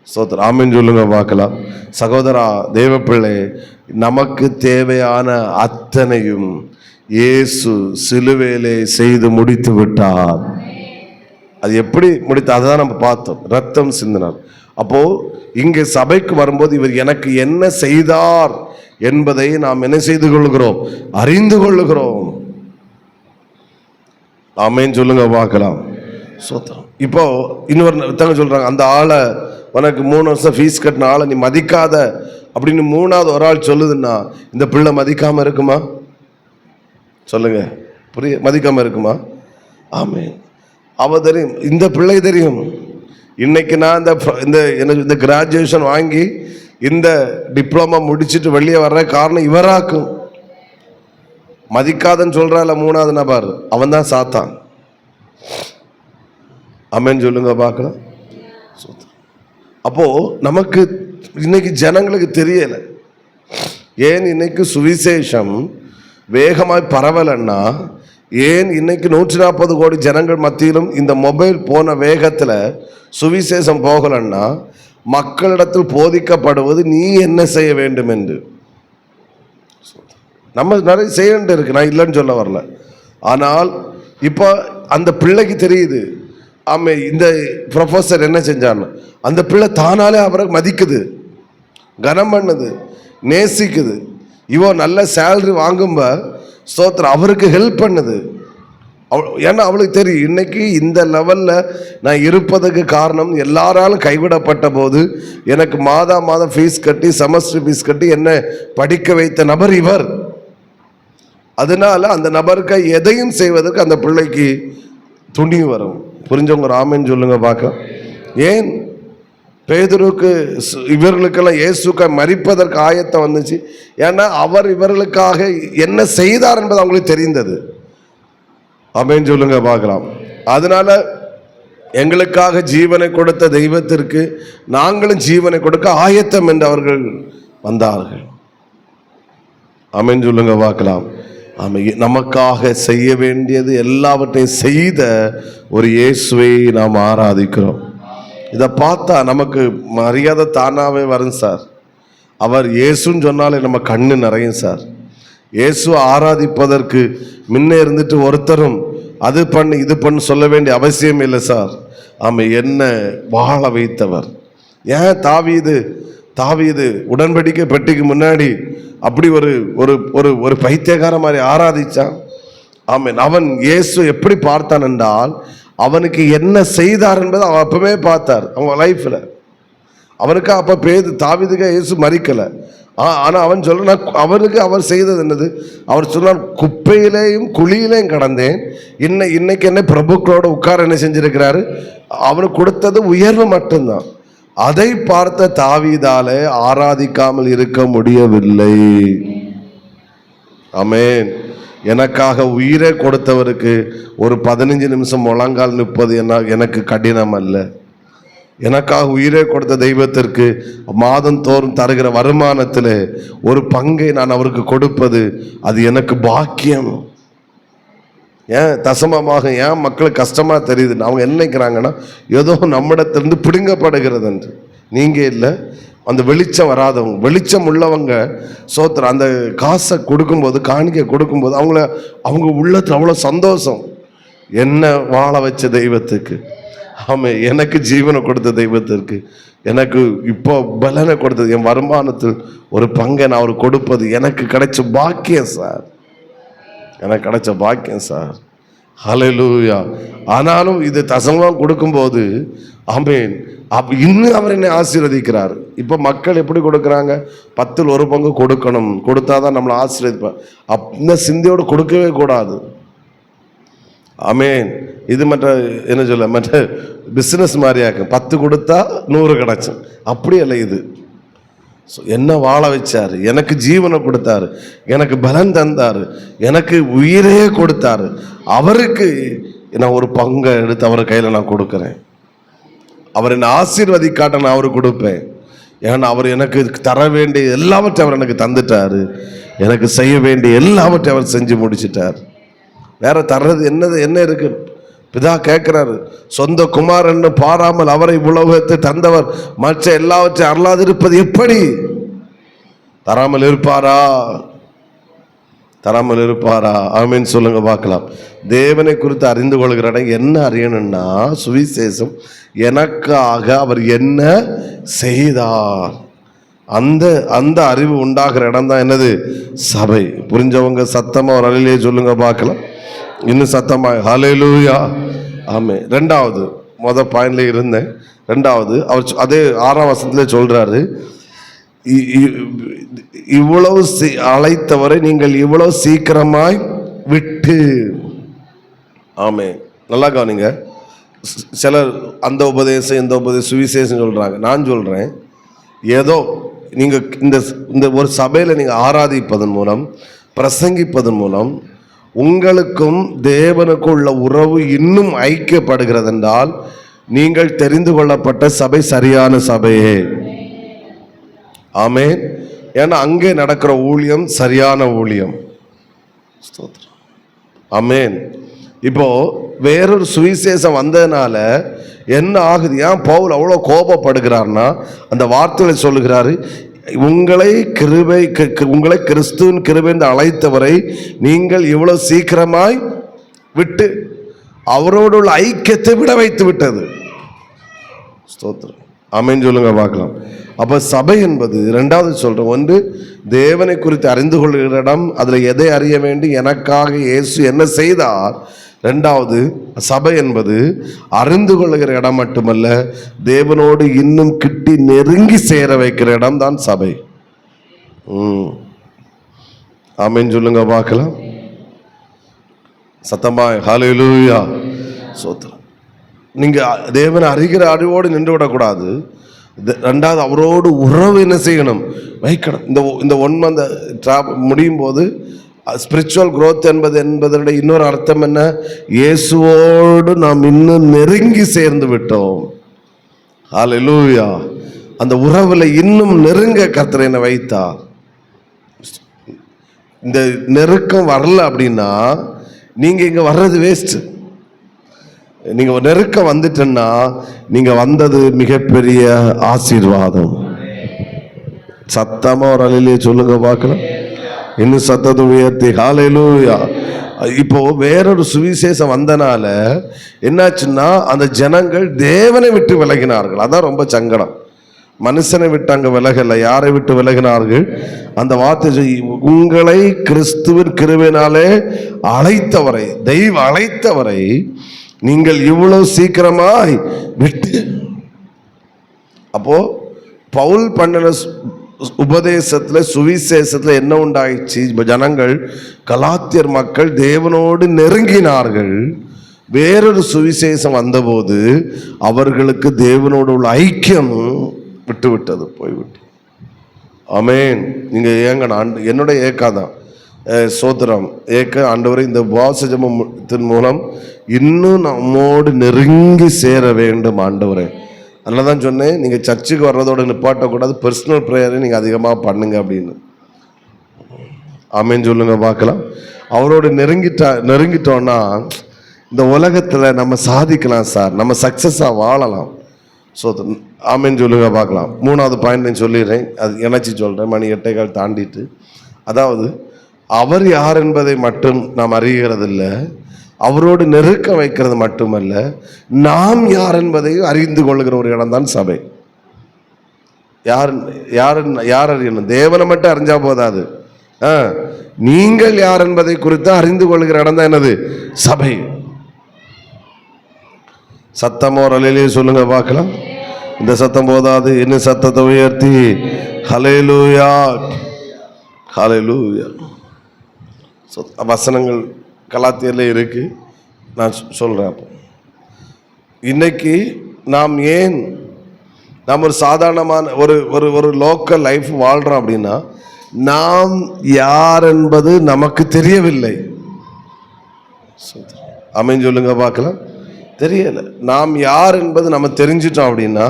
Speaker 1: ஸ்தோத்திரம், ஆமேன்னு சொல்லுங்க பார்க்கலாம். சகோதரா, தேவப்பிள்ளை, நமக்கு தேவையான அத்தனையும் இயேசு சிலுவையிலே செய்து முடித்து விட்டார். அது எப்படி முடித்து அதை தான் நம்ம பார்த்தோம், ரத்தம் சிந்தினார். அப்போ இங்கே சபைக்கு வரும்போது இவர் எனக்கு என்ன செய்தார் என்பதை நாம் என்ன செய்து கொள்கிறோம், அறிந்து கொள்ளுகிறோம். ஆமேன்னு சொல்லுங்க பார்க்கலாம். ஸ்தோத்திரம். இப்போ இன்னொரு சொல்றாங்க, அந்த ஆளை உனக்கு 3 வருஷம் ஃபீஸ் கட்டின ஆளை நீ மதிக்காத அப்படின்னு 3வது ஒரு ஆள் சொல்லுதுன்னா இந்த பிள்ளை மதிக்காம இருக்குமா? சொல்லுங்க, மதிக்காம இருக்குமா? ஆமே, அவ தெரியும், இந்த பிள்ளை தெரியும். இன்னைக்கு நான் இந்த கிராஜுவேஷன் வாங்கி இந்த டிப்ளமா முடிச்சுட்டு வெளியே வர்ற காரணம் இவராக்கும். மதிக்காதன்னு சொல்றால 3வது நபர், அவன் தான் சாத்தான். ஆமேன்னு சொல்லுங்க பார்க்கலாம். அப்போ நமக்கு இன்னைக்கு ஜனங்களுக்கு தெரியல. ஏன் இன்னைக்கு சுவிசேஷம் வேகமாய் பரவலன்னா, ஏன் இன்னைக்கு 140 கோடி ஜனங்கள் மத்தியிலும் இந்த மொபைல் போன வேகத்தில் சுவிசேஷம் போகலன்னா, மக்களிடத்தில் போதிக்கப்படுவது நீ என்ன செய்ய வேண்டும் என்று. நம்ம நிறைய செய்ய வேண்டிய இருக்கு, நான் இல்லைன்னு சொல்ல வரல. ஆனால் இப்போ அந்த பிள்ளைக்கு தெரியுது, ஆமே, இந்த ப்ரொஃபஸர் என்ன செஞ்சான்னு. அந்த பிள்ளை தானாலே அவரை மதிக்குது, கனம் பண்ணுது, நேசிக்குது.
Speaker 2: இவன் நல்ல சேலரி வாங்கும்ப ஸ்தோத்திரம் அவருக்கு ஹெல்ப் பண்ணுது. ஏன்னா அவளுக்கு தெரியும் இன்னைக்கு இந்த லெவலில் நான் இருப்பதுக்கு காரணம் எல்லாராலும் கைவிடப்பட்ட போது எனக்கு மாதம் ஃபீஸ் கட்டி செமஸ்டர் ஃபீஸ் கட்டி என்ன படிக்க வைத்த நபர் இவர். அதனால அந்த நபருக்கு எதையும் செய்வதற்கு அந்த பிள்ளைக்கு துணி வரும். புரிஞ்சவங்க ராமன் சொல்லுங்க பார்க்கலாம். ஏன் பேதுருக்கு இவர்களுக்கெல்லாம் இயேசுக்கு மரிப்பதற்கு ஆயத்தம் வந்துச்சு? ஏன்னா அவர் இவர்களுக்காக என்ன செய்தார் என்பது அவங்களுக்கு தெரிந்தது. ஆமென் சொல்லுங்க பார்க்கலாம். அதனால எங்களுக்காக ஜீவனை கொடுத்த தெய்வத்திற்கு நாங்களும் ஜீவனை கொடுக்க ஆயத்தம் என்று அவர்கள் வந்தார்கள். ஆமென் சொல்லுங்க பார்க்கலாம். நமக்காக செய்ய வேண்டியது எல்லாவற்றையும் செய்த ஒரு இயேசுவை நாம் ஆராதிக்கிறோம். இதை பார்த்தா நமக்கு மரியாதை தானாவே வரும் சார். அவர் இயேசுன்னு சொன்னாலே நம்ம கண்ணு நிறையும் சார். இயேசு ஆராதிப்பதற்கு முன்னே இருந்துட்டு ஒருத்தரும் அது பண்ணு இது பண்ணு சொல்ல வேண்டிய அவசியம் இல்லை சார். என்ன வாழ வைத்தவர். ஏன் தாவீது உடன்படிக்கை பெட்டிக்கு முன்னாடி அப்படி ஒரு ஒரு ஒரு ஒரு பைத்தியக்கார மாதிரி ஆராதிச்சான். அவன் இயேசு எப்படி பார்த்தான் என்றால் அவனுக்கு என்ன செய்தார் என்பதை அவன் அப்பவே பார்த்தார். அவன் லைஃப்ல அவனுக்கு அப்ப தாவீதுக்கு இயேசு மறிக்கலை. ஆனால் அவன் சொல்ல அவனுக்கு அவர் செய்தது என்னது? அவர் சொன்னார், குப்பையிலேயும் குழியிலையும் கடந்தேன், இன்னைக்கு என்ன பிரபுக்களோட உட்கார என்ன செஞ்சிருக்கிறாரு? அவனுக்கு கொடுத்தது உயர்வு மட்டும்தான். அதை பார்த்த தாவீதாலே ஆராதிக்காமல் இருக்க முடியவில்லை. ஆமென். எனக்காக உயிரை கொடுத்தவருக்கு ஒரு 15 நிமிஷம் முழங்கால் நிற்பது எனக்கு கடினம் அல்ல. எனக்காக உயிரை கொடுத்த தெய்வத்திற்கு மாதந்தோறும் தருகிற வருமானத்தில் ஒரு பங்கை நான் அவருக்கு கொடுப்பது அது எனக்கு பாக்கியம். ஏன் தசமமாக ஏன் மக்களுக்கு கஷ்டமா தெரியுது? அவங்க என்ன நினைக்கிறாங்கன்னா ஏதோ நம்மிடத்திலிருந்து பிடுங்கப்படுகிறது என்று. நீங்க இல்லை, அந்த வெளிச்சம் வராதவங்க, வெளிச்சம் உள்ளவங்க சோத்திரம் அந்த காசை கொடுக்கும்போது, காணிக்கை கொடுக்கும்போது அவங்க உள்ளத்தில் அவ்வளோ சந்தோஷம். என்ன வாழ வச்ச தெய்வத்துக்கு, எனக்கு ஜீவனை கொடுத்த தெய்வத்திற்கு, எனக்கு இப்போ பலனை கொடுத்தது, என் வருமானத்தில் ஒரு பங்கை நான் அவர் கொடுப்பது எனக்கு கிடைச்ச பாக்கியம் சார். எனக்கு கிடைச்ச பாக்கியம் சார். ஹல்லேலூயா. ஆனாலும் இது தசமம் கொடுக்கும்போது ஆமென் இன்னும் அவர் என்னை ஆசீர்வதிக்கிறார். இப்போ மக்கள் எப்படி கொடுக்குறாங்க? 10ல் 1 பங்கு கொடுக்கணும், கொடுத்தாதான் நம்மளை ஆசீர்வதிப்பார். அந்த சிந்தையோடு கொடுக்கவே கூடாது. ஆமென். இது மற்ற பிஸ்னஸ் மாதிரியாக்கும். 10 கொடுத்தா 100 கிடைச்சும். அப்படி அல்ல இது. என்ன வாழ வச்சாரு, எனக்கு ஜீவனை கொடுத்தாரு, எனக்கு பலன் தந்தாரு, எனக்கு உயிரே கொடுத்தாரு. அவருக்கு நான் ஒரு பங்கை எடுத்து அவர் கையில் நான் கொடுக்குறேன். அவர் என்னை ஆசீர்வதிக்காட்ட நான் அவருக்கு கொடுப்பேன். ஏன்னா அவர் எனக்கு தர வேண்டிய எல்லாவற்றையும் அவர் எனக்கு தந்துட்டாரு. எனக்கு செய்ய வேண்டிய எல்லாவற்றையும் அவர் செஞ்சு முடிச்சிட்டார். வேற தர்றது என்ன இருக்கு? பிதா கேட்கிறாரு, சொந்த குமாரன் பாராமல் அவரை உலகத்தை தந்தவர் மற்ற எல்லாவற்றையும் அருளாது இருப்பது எப்படி? தராமல் இருப்பாரா? தராமல் இருப்பாரா? ஆமீன் சொல்லுங்க பார்க்கலாம். தேவனை குறித்து அறிந்து கொள்கிற இடம் என்ன அறியணும்னா, சுவிசேஷம் எனக்காக அவர் என்ன செய்தார், அந்த அறிவு உண்டாகிற இடம் தான் என்னது? சபை. புரிஞ்சவங்க சத்தமா ஒரு அலையிலே சொல்லுங்க பார்க்கலாம். இன்னும் சத்தமா ஹல்லேலூயா. ஆமே. 2வது பாயிண்ட்ல இருந்தேன். 2வது அவர் அதே 6ஆம் வசனத்திலே சொல்றாரு, இவ்வளவு அழைத்தவரை நீங்கள் இவ்வளவு சீக்கிரமாய் விட்டு. ஆமே. நல்லா கவனிங்க. சிலர் அந்த உபதேசம் இந்த உபதேசம் சுவிசேஷம் சொல்றாங்க. நான் சொல்றேன், ஏதோ நீங்க இந்த ஒரு சபையில நீங்க ஆராதிப்பதன் மூலம், பிரசங்கிப்பதன் மூலம் உங்களுக்கும் தேவனுக்கும் உள்ள உறவு இன்னும் ஐக்கியப்படுகிறது என்றால் நீங்கள் தெரிந்து கொள்ளப்பட்ட சபை சரியான சபையே. ஆமென். ஏன்னா அங்கே நடக்கிற ஊழியம் சரியான ஊழியம். ஆமென். இப்போ வேறொரு சுவிசேஷம் வந்ததுனால என்ன ஆகுது? ஏன் பவுல் அவ்வளோ கோபப்படுகிறார்னா, அந்த வார்த்தைகளை சொல்லுகிறாரு, உங்களை கிறிஸ்துவின் கிருபை அழைத்தவரை நீங்கள் இவ்வளவு சீக்கிரமாய் விட்டு அவரோடு உள்ள ஐக்கியத்தை விட வைத்து விட்டது. ஸ்தோத்திரம். ஆமென் சொல்லுங்க பார்க்கலாம். அப்ப சபை என்பது இரண்டாவது சொல்றேன், ஒன்று தேவனை குறித்து அறிந்து கொள்கிற இடம், அதுல எதை அறிய வேண்டும், எனக்காக இயேசு என்ன செய்தார். ரெண்டாவது சபை என்பது அறிந்து கொள்கிற இடம் மட்டுமல்ல, தேவனோடு இன்னும் கிட்டி நெருங்கி சேர வைக்கிற இடம் தான் சபை. ஆமென் சொல்லுங்க பார்க்கலாம். சத்தமா ஹல்லேலூயா ஸ்தோத்திரம். நீங்க தேவனை அறிகிற அறிவோடு நின்று விடக்கூடாது. ரெண்டாவது அவரோடு உறவு என்ன செய்யணும், வைக்கணும். இந்த 1 மந்த் முடியும் போது ஸ்பிரிச்சுவல் growth என்பதனுடைய இன்னொரு அர்த்தம் என்ன, இயேசுவோடு நாம் இன்னும் நெருங்கி சேர்ந்து விட்டோம். ஹல்லேலூயா. அந்த உறவுல இன்னும் நெருங்க கர்த்தர் என்னை வைத்தார். இந்த நெருக்கம் வரல அப்படின்னா நீங்க இங்க வர்றது வேஸ்ட். நீங்க நெருக்கம் வந்துட்டேன்னா நீங்க வந்தது மிகப்பெரிய ஆசீர்வாதம். சத்தமா ஒரு அலையிலே சொல்லுங்க பார்க்கலாம். இன்னும் சத்தத்தை உயர்த்தி ஹல்லேலூயா. இப்போ வேறொரு சுவிசேஷம் வந்தனால என்னாச்சுன்னா அந்த ஜனங்கள் தேவனை விட்டு விலகினார்கள். அதான் ரொம்ப சங்கடம். மனுஷனை விட்டு அங்க விலகல, யாரை விட்டு விலகினார்கள்? அந்த வார்த்தை, உங்களை கிறிஸ்துவின் கிருபையினாலே அழைத்தவரை, தெய்வ அழைத்தவரை நீங்கள் இவ்வளவு சீக்கிரமாய் விட்டு. அப்போ பவுல் பண்ணின உபதேசத்துல சுவிசேஷத்துல என்ன உண்டாயிடுச்சு? ஜனங்கள், கலாத்தியர் மக்கள் தேவனோடு நெருங்கினார்கள். வேறொரு சுவிசேஷம் வந்தபோது அவர்களுக்கு தேவனோடு உள்ள ஐக்கியம் விட்டுவிட்டது, போய்விட்டு. ஆமென். நீங்க ஏங்க என்னுடைய ஏக்காதான் சோத்திரம் ஏக்க ஆண்டவரை இந்த உபவாச ஜெபத்தின் மூலம் இன்னும் நம்மோடு நெருங்கி சேர வேண்டும் ஆண்டவரே. அதனால தான் சொன்னேன், நீங்கள் சர்ச்சுக்கு வர்றதோட நிப்பாட்டக்கூடாது, பர்சனல் ப்ரேயரை நீங்கள் அதிகமாக பண்ணுங்க அப்படின்னு. ஆமென் சொல்லுங்க பார்க்கலாம். அவரோடு நெருங்கிட்டோன்னா இந்த உலகத்தில் நம்ம சாதிக்கலாம் சார், நம்ம சக்ஸஸாக வாழலாம். ஸோ ஆமென் சொல்லுங்க பார்க்கலாம். 3வது பாயிண்ட் நான் சொல்லிடுறேன், அது இணைச்சி சொல்கிறேன், மணி 8:15 தாண்டிட்டு. அதாவது அவர் யார் என்பதை மட்டும் நாம் அறிகிறதில்லை, அவரோடு நெருக்க வைக்கிறது மட்டுமல்ல, நாம் யார் என்பதையும் அறிந்து கொள்கிற ஒரு இடம் தான் சபை. யார் அறியணும்? தேவனை மட்டும் அறிஞ்சா போதாது. நீங்கள் யார் என்பதை குறித்து அறிந்து கொள்கிற இடம் தான் என்னது? சபை. சத்தமோ அலையிலே சொல்லுங்க பார்க்கலாம். இந்த சத்தம் போதாது, இன்னும் சத்தத்தை உயர்த்தி ஹல்லேலூயா ஹல்லேலூயா. வசனங்கள் கலாத்தியர்ல இருக்கு, நான் சொல்றேன். அப்போ இன்னைக்கு நாம் ஏன் நாம் ஒரு சாதாரணமான ஒரு லோக்கல் லைஃப் வாழ்றோம் அப்படின்னா, நாம் யார் என்பது நமக்கு தெரியவில்லை. ஆமென் சொல்லுங்க பார்க்கலாம். தெரியல. நாம் யார் என்பது நம்ம தெரிஞ்சிட்டோம் அப்படின்னா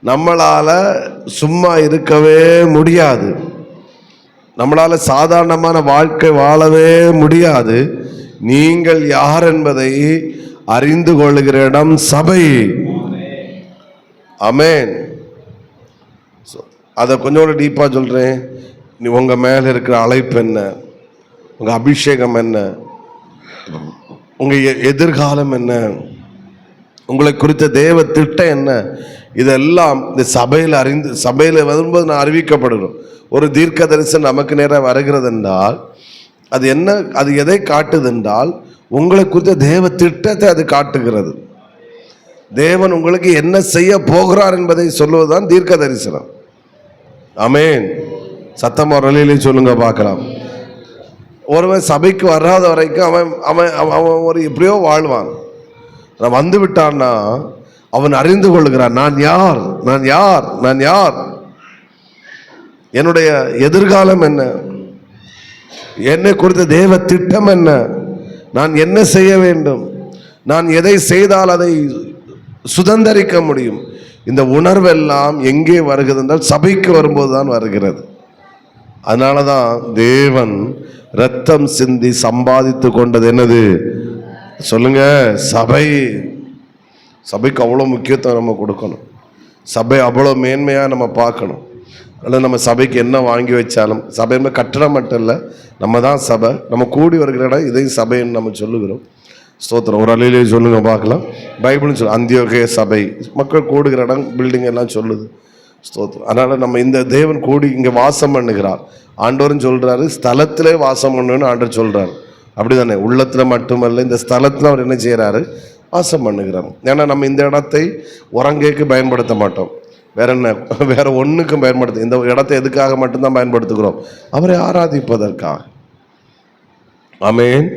Speaker 2: நம்மளால சும்மா இருக்கவே முடியாது, நம்மளால சாதாரணமான வாழ்க்கை வாழவே முடியாது. நீங்கள் யார் என்பதை அறிந்து கொள்கிற இடம் சபை. ஆமென். அதை கொஞ்சம் டீப்பா சொல்றேன். உங்க மேல இருக்கிற அழைப்பு என்ன, உங்க அபிஷேகம் என்ன, உங்க எதிர்காலம் என்ன, உங்களை குறித்த தேவ திட்டம் என்ன, இதெல்லாம் இந்த சபையில் வரும்போது நான் அறிவிக்கப்படுகிறோம். ஒரு தீர்க்க தரிசனம் நமக்கு நேராக வருகிறது என்றால் அது என்ன, அது எதை காட்டுது என்றால் உங்களை குறித்த தேவ திட்டத்தை அது காட்டுகிறது. தேவன் உங்களுக்கு என்ன செய்ய போகிறார் என்பதை சொல்லுவதுதான் தீர்க்க தரிசனம். ஆமென். சத்தமா ரலிலே சொல்லுங்க பார்க்கலாம். ஒருவன் சபைக்கு வராத வரைக்கும் அவன் ஒரு எப்படியோ வாழ்வான். நான் வந்து விட்டான்னா அவன் அறிந்து கொள்கிறான், நான் யார், நான் யார், நான் யார், என்னுடைய எதிர்காலம் என்ன, என்னை குறித்த தேவ திட்டம் என்ன, நான் என்ன செய்ய வேண்டும், நான் எதை செய்தால் அதை சுதந்தரிக்க முடியும். இந்த உணர்வெல்லாம் எங்கே வருகிறது என்றால் சபைக்கு வரும்போது தான் வருகிறது. அதனால தான் தேவன் இரத்தம் சிந்தி சம்பாதித்து கொண்டது என்னது சொல்லுங்க? சபை. சபைக்கு அவ்வளோ முக்கியத்துவம் நம்ம கொடுக்கணும். சபை அவ்வளோ மேன்மையாக நம்ம பார்க்கணும். அதனால் நம்ம சபைக்கு என்ன வாங்கி வச்சாலும், சபை கட்டடம் மட்டும் இல்லை, நம்ம தான் சபை. நம்ம கூடி வருகிற இடம் இதையும் சபைன்னு நம்ம சொல்லுகிறோம். ஸ்தோத்திரம். ஒரு அலையிலே சொல்லுங்க பார்க்கலாம். பைபிள்னு சொல்லு அந்தியோகிய சபை, மக்கள் கூடுகிற இடம், பில்டிங் எல்லாம் சொல்லுது. ஸ்தோத்திரம். அதனால நம்ம இந்த தேவன் கூடி இங்கே வாசம் பண்ணுகிறார். ஆண்டவரும் சொல்றாரு ஸ்தலத்திலே வாசம் பண்ணுன்னு ஆண்டவர் சொல்றாரு. அப்படிதானே? உள்ளத்துல மட்டுமல்ல, இந்த ஸ்தலத்துல அவர் என்ன செய்யறாரு? வாசம் பண்ணுகிறார். ஏன்னா நம்ம இந்த இடத்தை உறங்கைக்கு பயன்படுத்த மாட்டோம், வேற என்ன வேற ஒண்ணுக்கும் பயன்படுத்த, இந்த இடத்தை எதுக்காக மட்டும்தான் பயன்படுத்துகிறோம்? அவரை ஆராதிப்பதற்காக. ஆமென்.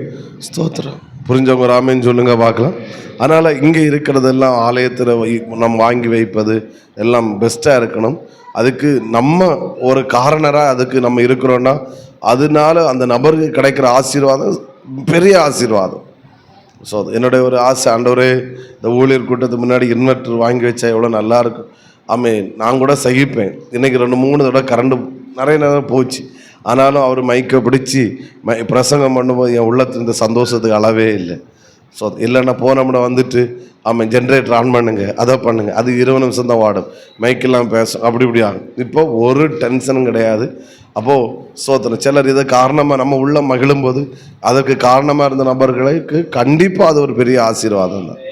Speaker 2: ஸ்தோத்திரம். புரிஞ்சவங்க ஒரு ஆமென் சொல்லுங்க பார்க்கலாம். அதனால இங்கே இருக்கிறதெல்லாம் ஆலயத்தில் நம்ம வாங்கி வைப்பது எல்லாம் பெஸ்ட்டாக இருக்கணும். அதுக்கு நம்ம ஒரு காரணராக அதுக்கு நம்ம இருக்கிறோன்னா அதனால அந்த நபருக்கு கிடைக்கிற ஆசீர்வாதம் பெரிய ஆசீர்வாதம். ஸோ என்னுடைய ஒரு ஆசை, ஆண்டவரே இந்த ஊழியர் கூட்டத்துக்கு முன்னாடி இன்வெர்டர் வாங்கி வச்சா எவ்வளோ நல்லாயிருக்கும். ஆமென். நான் கூட சகிப்பேன். இன்றைக்கி 2-3 தடவை கரண்டு நிறைய நேரம் போச்சு. ஆனாலும் அவர் மைக்கை பிடிச்சி பிரசங்கம் பண்ணும்போது என் உள்ளத்தில் இந்த சந்தோஷத்துக்கு அளவே இல்லை. ஸோ இல்லைன்னா போனோம்னா வந்துட்டு ஆமாம் ஜென்ரேட்டர் ஆன் பண்ணுங்க, அதை பண்ணுங்க, அது 20 நிமிஷம் தான் வாடும், மைக்கெல்லாம் பேசும், அப்படி இப்படி ஆகும். இப்போ ஒரு டென்ஷனும் கிடையாது. அப்போது சோத்திரம். சிலர் இதை காரணமாக நம்ம உள்ள மகிழும்போது அதற்கு காரணமாக இருந்த நபர்களுக்கு கண்டிப்பாக அது ஒரு பெரிய ஆசீர்வாதம் தான்.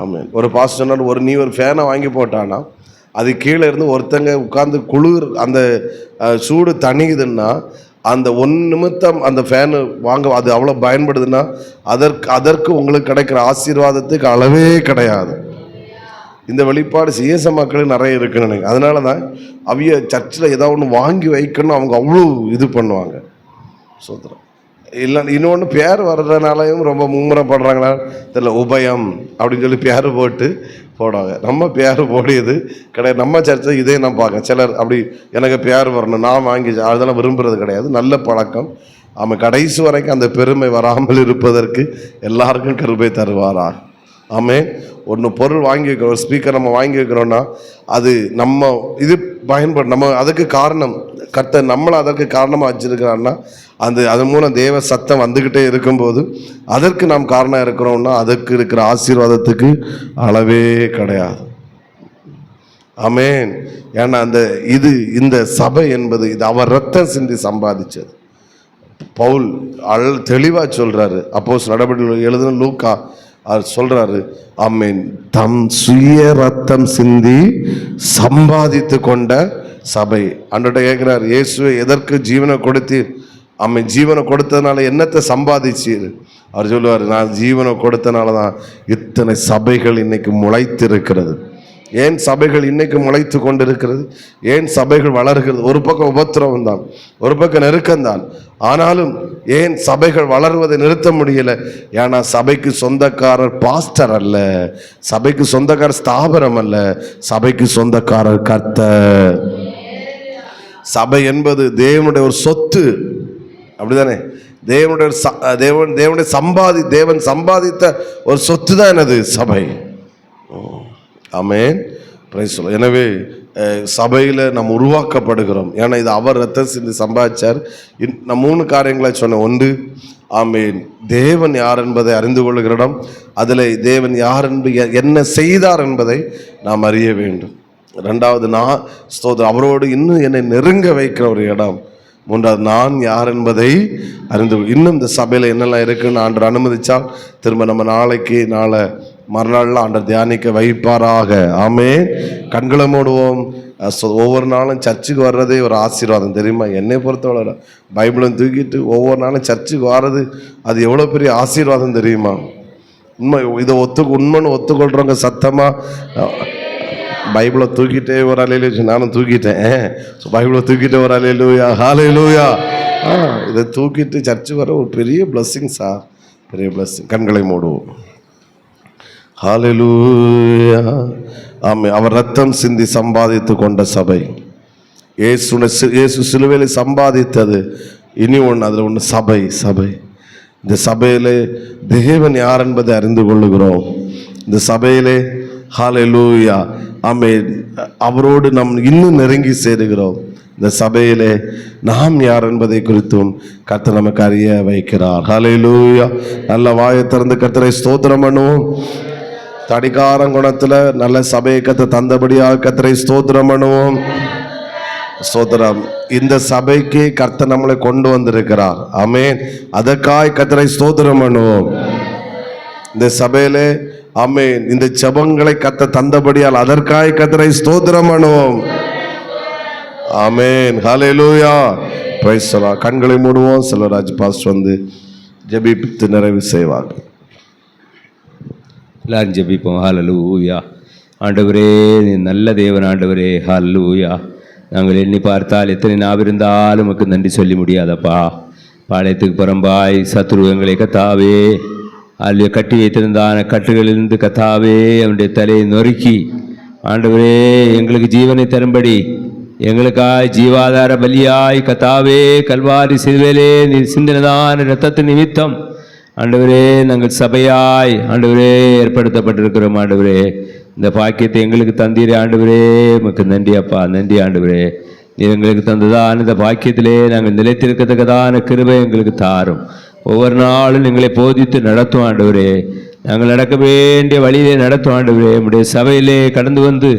Speaker 2: ஆமாம். ஒரு பாஸ்டர் சொன்னார், நீ ஒரு ஃபேனை வாங்கி போட்டானா அது கீழே இருந்து ஒருத்தங்க உட்கார்ந்து குளிர் அந்த சூடு தணிக்குதுன்னா அந்த 1 நிமித்தம் அந்த ஃபேனு வாங்க அது அவ்வளோ பயன்படுதுன்னா அதற்கு உங்களுக்கு கிடைக்கிற ஆசீர்வாதத்துக்கு அளவே கிடையாது. இந்த வெளிப்பாடு சிஎஸ்எ மக்களுக்கு நிறைய இருக்குன்னு நினைக்கிறேன். அதனால தான் அவிய சர்ச்சில் ஏதாவது ஒன்று வாங்கி வைக்கணும் அவங்க அவ்வளோ இது பண்ணுவாங்க. சோத்திரம். இல்லை இன்னொன்று பேர் வர்றதுனாலையும் ரொம்ப மும்முரப்படுறாங்களா தெரியல, உபயம் அப்படின்னு சொல்லி பேர் போடுவாங்க. நம்ம பேர் போடியது கிடையாது. நம்ம சர்ச்சை இதே நான் பார்க்கேன். சிலர் அப்படி எனக்கு பேர் வரணும் நான் வாங்கி அதெல்லாம் விரும்புறது கிடையாது. நல்ல பழக்கம். அவன் கடைசி வரைக்கும் அந்த பெருமை வராமல் இருப்பதற்கு எல்லாருக்கும் கிருபை தருவாரா. ஆமே. ஒன்று பொருள் வாங்கி வைக்கிறோம், ஒரு ஸ்பீக்கர் நம்ம வாங்கி வைக்கிறோன்னா அது நம்ம இது பயன்படும். நம்ம அதுக்கு காரணம் கர்த்தர் நம்மளை அதற்கு காரணமாக வச்சிருக்கிறான்னா அதன் மூலம் தேவ சத்தம் வந்துக்கிட்டே இருக்கும்போது அதற்கு நாம் காரணம் இருக்கிறோம்னா அதற்கு இருக்கிற ஆசீர்வாதத்துக்கு அளவே கிடையாது. ஆமென். ஏன்னா இந்த சபை என்பது இது அவர் ரத்தம் சிந்தி சம்பாதிச்சது. பவுல் தெளிவாக சொல்றாரு. அப்போஸ் நடவடிக்கை எழுதின லூக்கா அவர் சொல்றாரு, ஆமென், தம் சுய ரத்தம் சிந்தி சம்பாதித்து கொண்ட சபை. அன்றைய கேட்கிறார், இயேசுவை எதற்கு ஜீவனை கொடுத்தீர்? ஆமென். ஜீவனை கொடுத்ததுனால என்னத்தை சம்பாதிச்சீர்? அவர் சொல்லுவார், நான் ஜீவனை கொடுத்தனால தான் இத்தனை சபைகள் இன்னைக்கு முளைத்து இருக்கிறது. ஏன் சபைகள் இன்னைக்கு முளைத்து கொண்டிருக்கிறது? ஏன் சபைகள் வளர்கிறது? ஒரு பக்கம் உபத்திரவம் தான், ஒரு பக்கம் நெருக்கம்தான். ஆனாலும் ஏன் சபைகள் வளர்வதை நிறுத்த முடியல? ஏன்னா சபைக்கு சொந்தக்காரர் பாஸ்டர் அல்ல, சபைக்கு சொந்தக்காரர் ஸ்தாபனம் அல்ல, சபைக்கு சொந்தக்காரர் கர்த்தர். சபை என்பது தேவனுடைய ஒரு சொத்து. அப்படிதானே? தேவனுடைய தேவன் சம்பாதித்த ஒரு சொத்து தான் எனது சபை. ஆமென். Praise the Lord. எனவே சபையில் நம்ம உருவாக்கப்படுகிறோம். ஏன்னா இது அவர் ரத்தம் சிந்தி சம்பாதிச்சார். நான் 3 காரியங்களை சொன்னேன். 1, ஆமென், தேவன் யார் என்பதை அறிந்து கொள்ளுகிற இடம். அதில் தேவன் யார் என்பது என்ன செய்தார் என்பதை நாம் அறிய வேண்டும். 2வது, நான் ஸ்தோத்திரம் அவரோடு இன்னும் என்னை நெருங்க வைக்கிற ஒரு இடம். 3வது, நான் யார் என்பதை அறிந்து. இன்னும் இந்த சபையில் என்னெல்லாம் இருக்குன்னு ஆண்டவர் அனுமதிச்சால் திரும்ப நம்ம நாளை மறுநாளில் ஆண்டவர் தியானிக்க வைப்பாராக. ஆமே. கண்களை மூடுவோம். ஒவ்வொரு நாளும் சர்ச்சுக்கு வர்றதே ஒரு ஆசீர்வாதம் தெரியுமா? என்னை பொறுத்தவரை பைபிளை தூக்கிட்டு ஒவ்வொரு நாளும் சர்ச்சுக்கு வர்றது அது எவ்வளோ பெரிய ஆசீர்வாதம் தெரியுமா? இதை உண்மைன்னு ஒத்துக்கொள்கிறவங்க சத்தமாக பைபிளை தூக்கிட்டே ஒரு அலையில, நானும் தூக்கிட்டேன். பைபிளை தூக்கிட்டே ஒரு அலையிலூயா, ஹல்லேலூயா. இதை தூக்கிட்டு சர்ச்சு வர ஒரு பெரிய பிளஸ்ஸிங் சார், பெரிய பிளஸ்ஸிங். கண்களை மூடுவோம். ஹல்லேலூயா. ஆமென். அவர் ரத்தம் சிந்தி சம்பாதித்து கொண்ட சபை. இயேசு சிலுவையில் சம்பாதித்தது இனி ஒன்று, அதில் ஒன்று சபை. இந்த சபையிலே தேவன் யார் என்பதை அறிந்து கொள்ளுகிறோம். இந்த சபையிலே ஹல்லேலூயா, ஆமென், அவரோடு நாம் இன்னும் நெருங்கி சேருகிறோம். இந்த சபையிலே நாம் யார் என்பதை குறித்தும் கர்த்தர் நமக்கு அறிய வைக்கிறார். ஹல்லேலூயா. நல்ல வாயை திறந்து கர்த்தரை ஸ்தோத்திரம் பண்ணுவோம். தடிகாரங்குணத்துல நல்ல சபையை கர்த்தர் தந்தபடியாக கர்த்தரை ஸ்தோத்திரம் பண்ணுவோம். ஸ்தோத்திரம். இந்த சபைக்கு கர்த்தர் நம்மளை கொண்டு வந்திருக்கிறார். ஆமென். அதற்காய் கர்த்தரை ஸ்தோத்திரம் பண்ணுவோம். இந்த சபையிலே ஆமென். இந்த ஜெபங்களை கத்த தந்தபடியால் அதற்காய் கத்தரை ஸ்தோத்திரம் பண்ணுவோம். Amen. Hallelujah. Praise the Lord. கண்களை மூடுவோம். செல்வராஜ் பாஸ்டர் வந்து ஜெபித்து நிறைவு செய்வார்.
Speaker 3: எல்லாரும் ஜெபிப்போம். ஹல்லேலூயா. ஆண்டவரே, நீ நல்ல தேவன் ஆண்டவரே. ஹல்லேலூயா. நாங்கள் எண்ணி பார்த்தால் எத்தனை நாவிருந்தாலும் உமக்கு நன்றி சொல்லி முடியாதப்பா. பாளையத்துக்கு புறம்பாய் சத்துரு எங்களை கத்தாவே அல்ல கட்டி வைத்திருந்தான கட்டுகளிலிருந்து கத்தாவே அவனுடைய தலையை நொறுக்கி ஆண்டவரே எங்களுக்கு ஜீவனை தரும்படி எங்களுக்காய் ஜீவாதார பலியாய் கத்தாவே கல்வாரி சிலுவையிலே நீ சிந்தினதான இரத்தத்தின் நிமித்தம் ஆண்டவரே நாங்கள் சபையாய் ஆண்டவரே ஏற்படுத்தப்பட்டிருக்கிறோம். ஆண்டவரே, இந்த பாக்கியத்தை எங்களுக்கு தந்தீரே ஆண்டவரே, உமக்கு நன்றி அப்பா. நன்றி ஆண்டவரே. நீர் எங்களுக்கு தந்ததான இந்த பாக்கியத்திலே நாங்கள் நிலைத்திருக்கத்தக்கதான கிருபை எங்களுக்கு தாரும். ஒவ்வொரு நாளும் எங்களை போதித்து நடத்தும் ஆண்டவரே. நாங்கள் நடக்க வேண்டிய வழியிலே நடத்தும் ஆண்டவரே. நம்முடைய சபையிலே கடந்து வந்து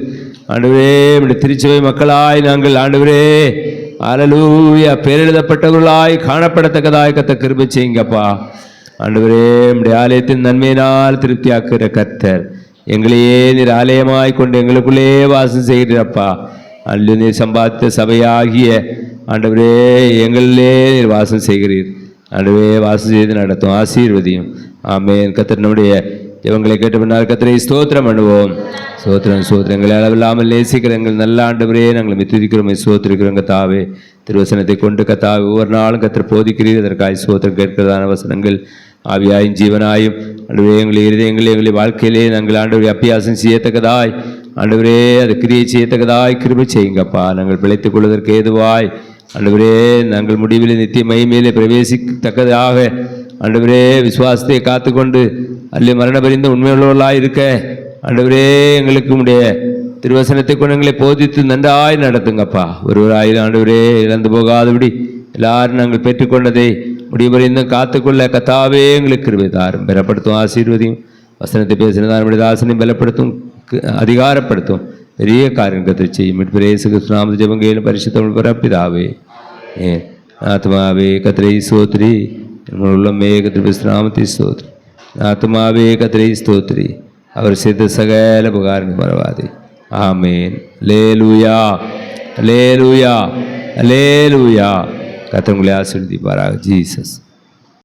Speaker 3: ஆண்டவரே நம்முடைய திருச்சபை மக்களாய் நாங்கள் ஆண்டவரே ஹல்லேலூயா பேரெழுதப்பட்டவர்களாய் காணப்படத்தக்கதாய் கத்த கிருபை செய்யுங்கப்பா. ஆண்டவரே, நம்முடைய ஆலயத்தின் நன்மையினால் திருப்தியாக்குகிற கர்த்தர், எங்களையே நீர் ஆலயமாய் கொண்டு எங்களுக்குள்ளே வாசம் செய்கிறப்பா. அல்ல நீர் சம்பாதித்த சபையாகிய ஆண்டவரே எங்களிலே நீர் வாசம் செய்கிறீர். ஆண்டவரே, வாசம் செய்து நடத்தும் ஆசீர்வதியும். ஆமென். கர்த்தர் நம்முடைய இவங்களை கேட்ட பின்னால் கர்த்தரை ஸ்தோத்திரம் பண்ணுவோம். சோத்திரம் சோத்திரங்களை அளவில்லாமல் நேசிக்கிற எங்கள் நல்ல ஆண்டவரே, நாங்கள் மித்துதிக்கிறோம் சோத்திருக்கிறோம். கத்தாவே, திருவசனத்தை கொண்டு கத்தாவே ஒவ்வொரு நாளும் கர்த்தர் போதிக்கிறீர். அதற்காக சோத்திரம் கேட்கிறதான வசனங்கள் ஆவியாயும் ஜீவனாயும் ஆண்டவரே எங்களை இருதயங்களே எங்களை வாழ்க்கையிலே நாங்கள் ஆண்டவரே அப்பியாசம் செய்யத்தக்கதாய் ஆண்டவரே அது கிரியை செய்யத்தக்கதாய் கிருபை செய்யுங்கப்பா. நாங்கள் பிழைத்துக் கொள்வதற்கு ஏதுவாய் ஆண்டவரே நாங்கள் முடிவில் நித்திய மகிமையிலே பிரவேசிக்கத்தக்கதாக ஆண்டவரே விசுவாசத்தை காத்துக்கொண்டு அல்ல மரண பரிந்த உண்மையுள்ளவர்களாய் இருக்க ஆண்டவரே எங்களுக்கு உடைய திருவசனத்தை கொண்டு எங்களை போதித்து நன்றாய் நடத்துங்கப்பா. ஒருவராயிரம் ஆண்டவரே இழந்து போகாதபடி எல்லாரும் நாங்கள் பெற்றுக்கொண்டதை முடிவரைந்தும் காத்துக்கொள்ள கத்தாவே எங்களுக்கு கிருபை தாரும். பலப்படுத்தும் ஆசீர்வதியும். வசனத்தை பேசினதான் நம்முடைய தாசனையும் பலப்படுத்தும் அதிகாரப்படுத்தும். பெரிய காரியம் கத்தை செய்யும். இயேசு கிறிஸ்து நாமத்தில் ஜெபங்கேலும் பரிசுத்தமிழ் பரப்பிதாவே ஆத்மாவே கத்திரை ஸ்தோத்திரி. உள்ளமே கத்திரி நாமத்தை ஸ்தோத்திரி. ஆத்மாவே கத்திரை ஸ்தோத்திரி. அவர் செய்த சகல புகாரின் மறவாதே. ஆமேன். அல்லேலூயா அல்லேலூயா அல்லேலூயா. கர்த்தர் உங்களை ஆசீர்வதிப்பாராக. ஜீசஸ்.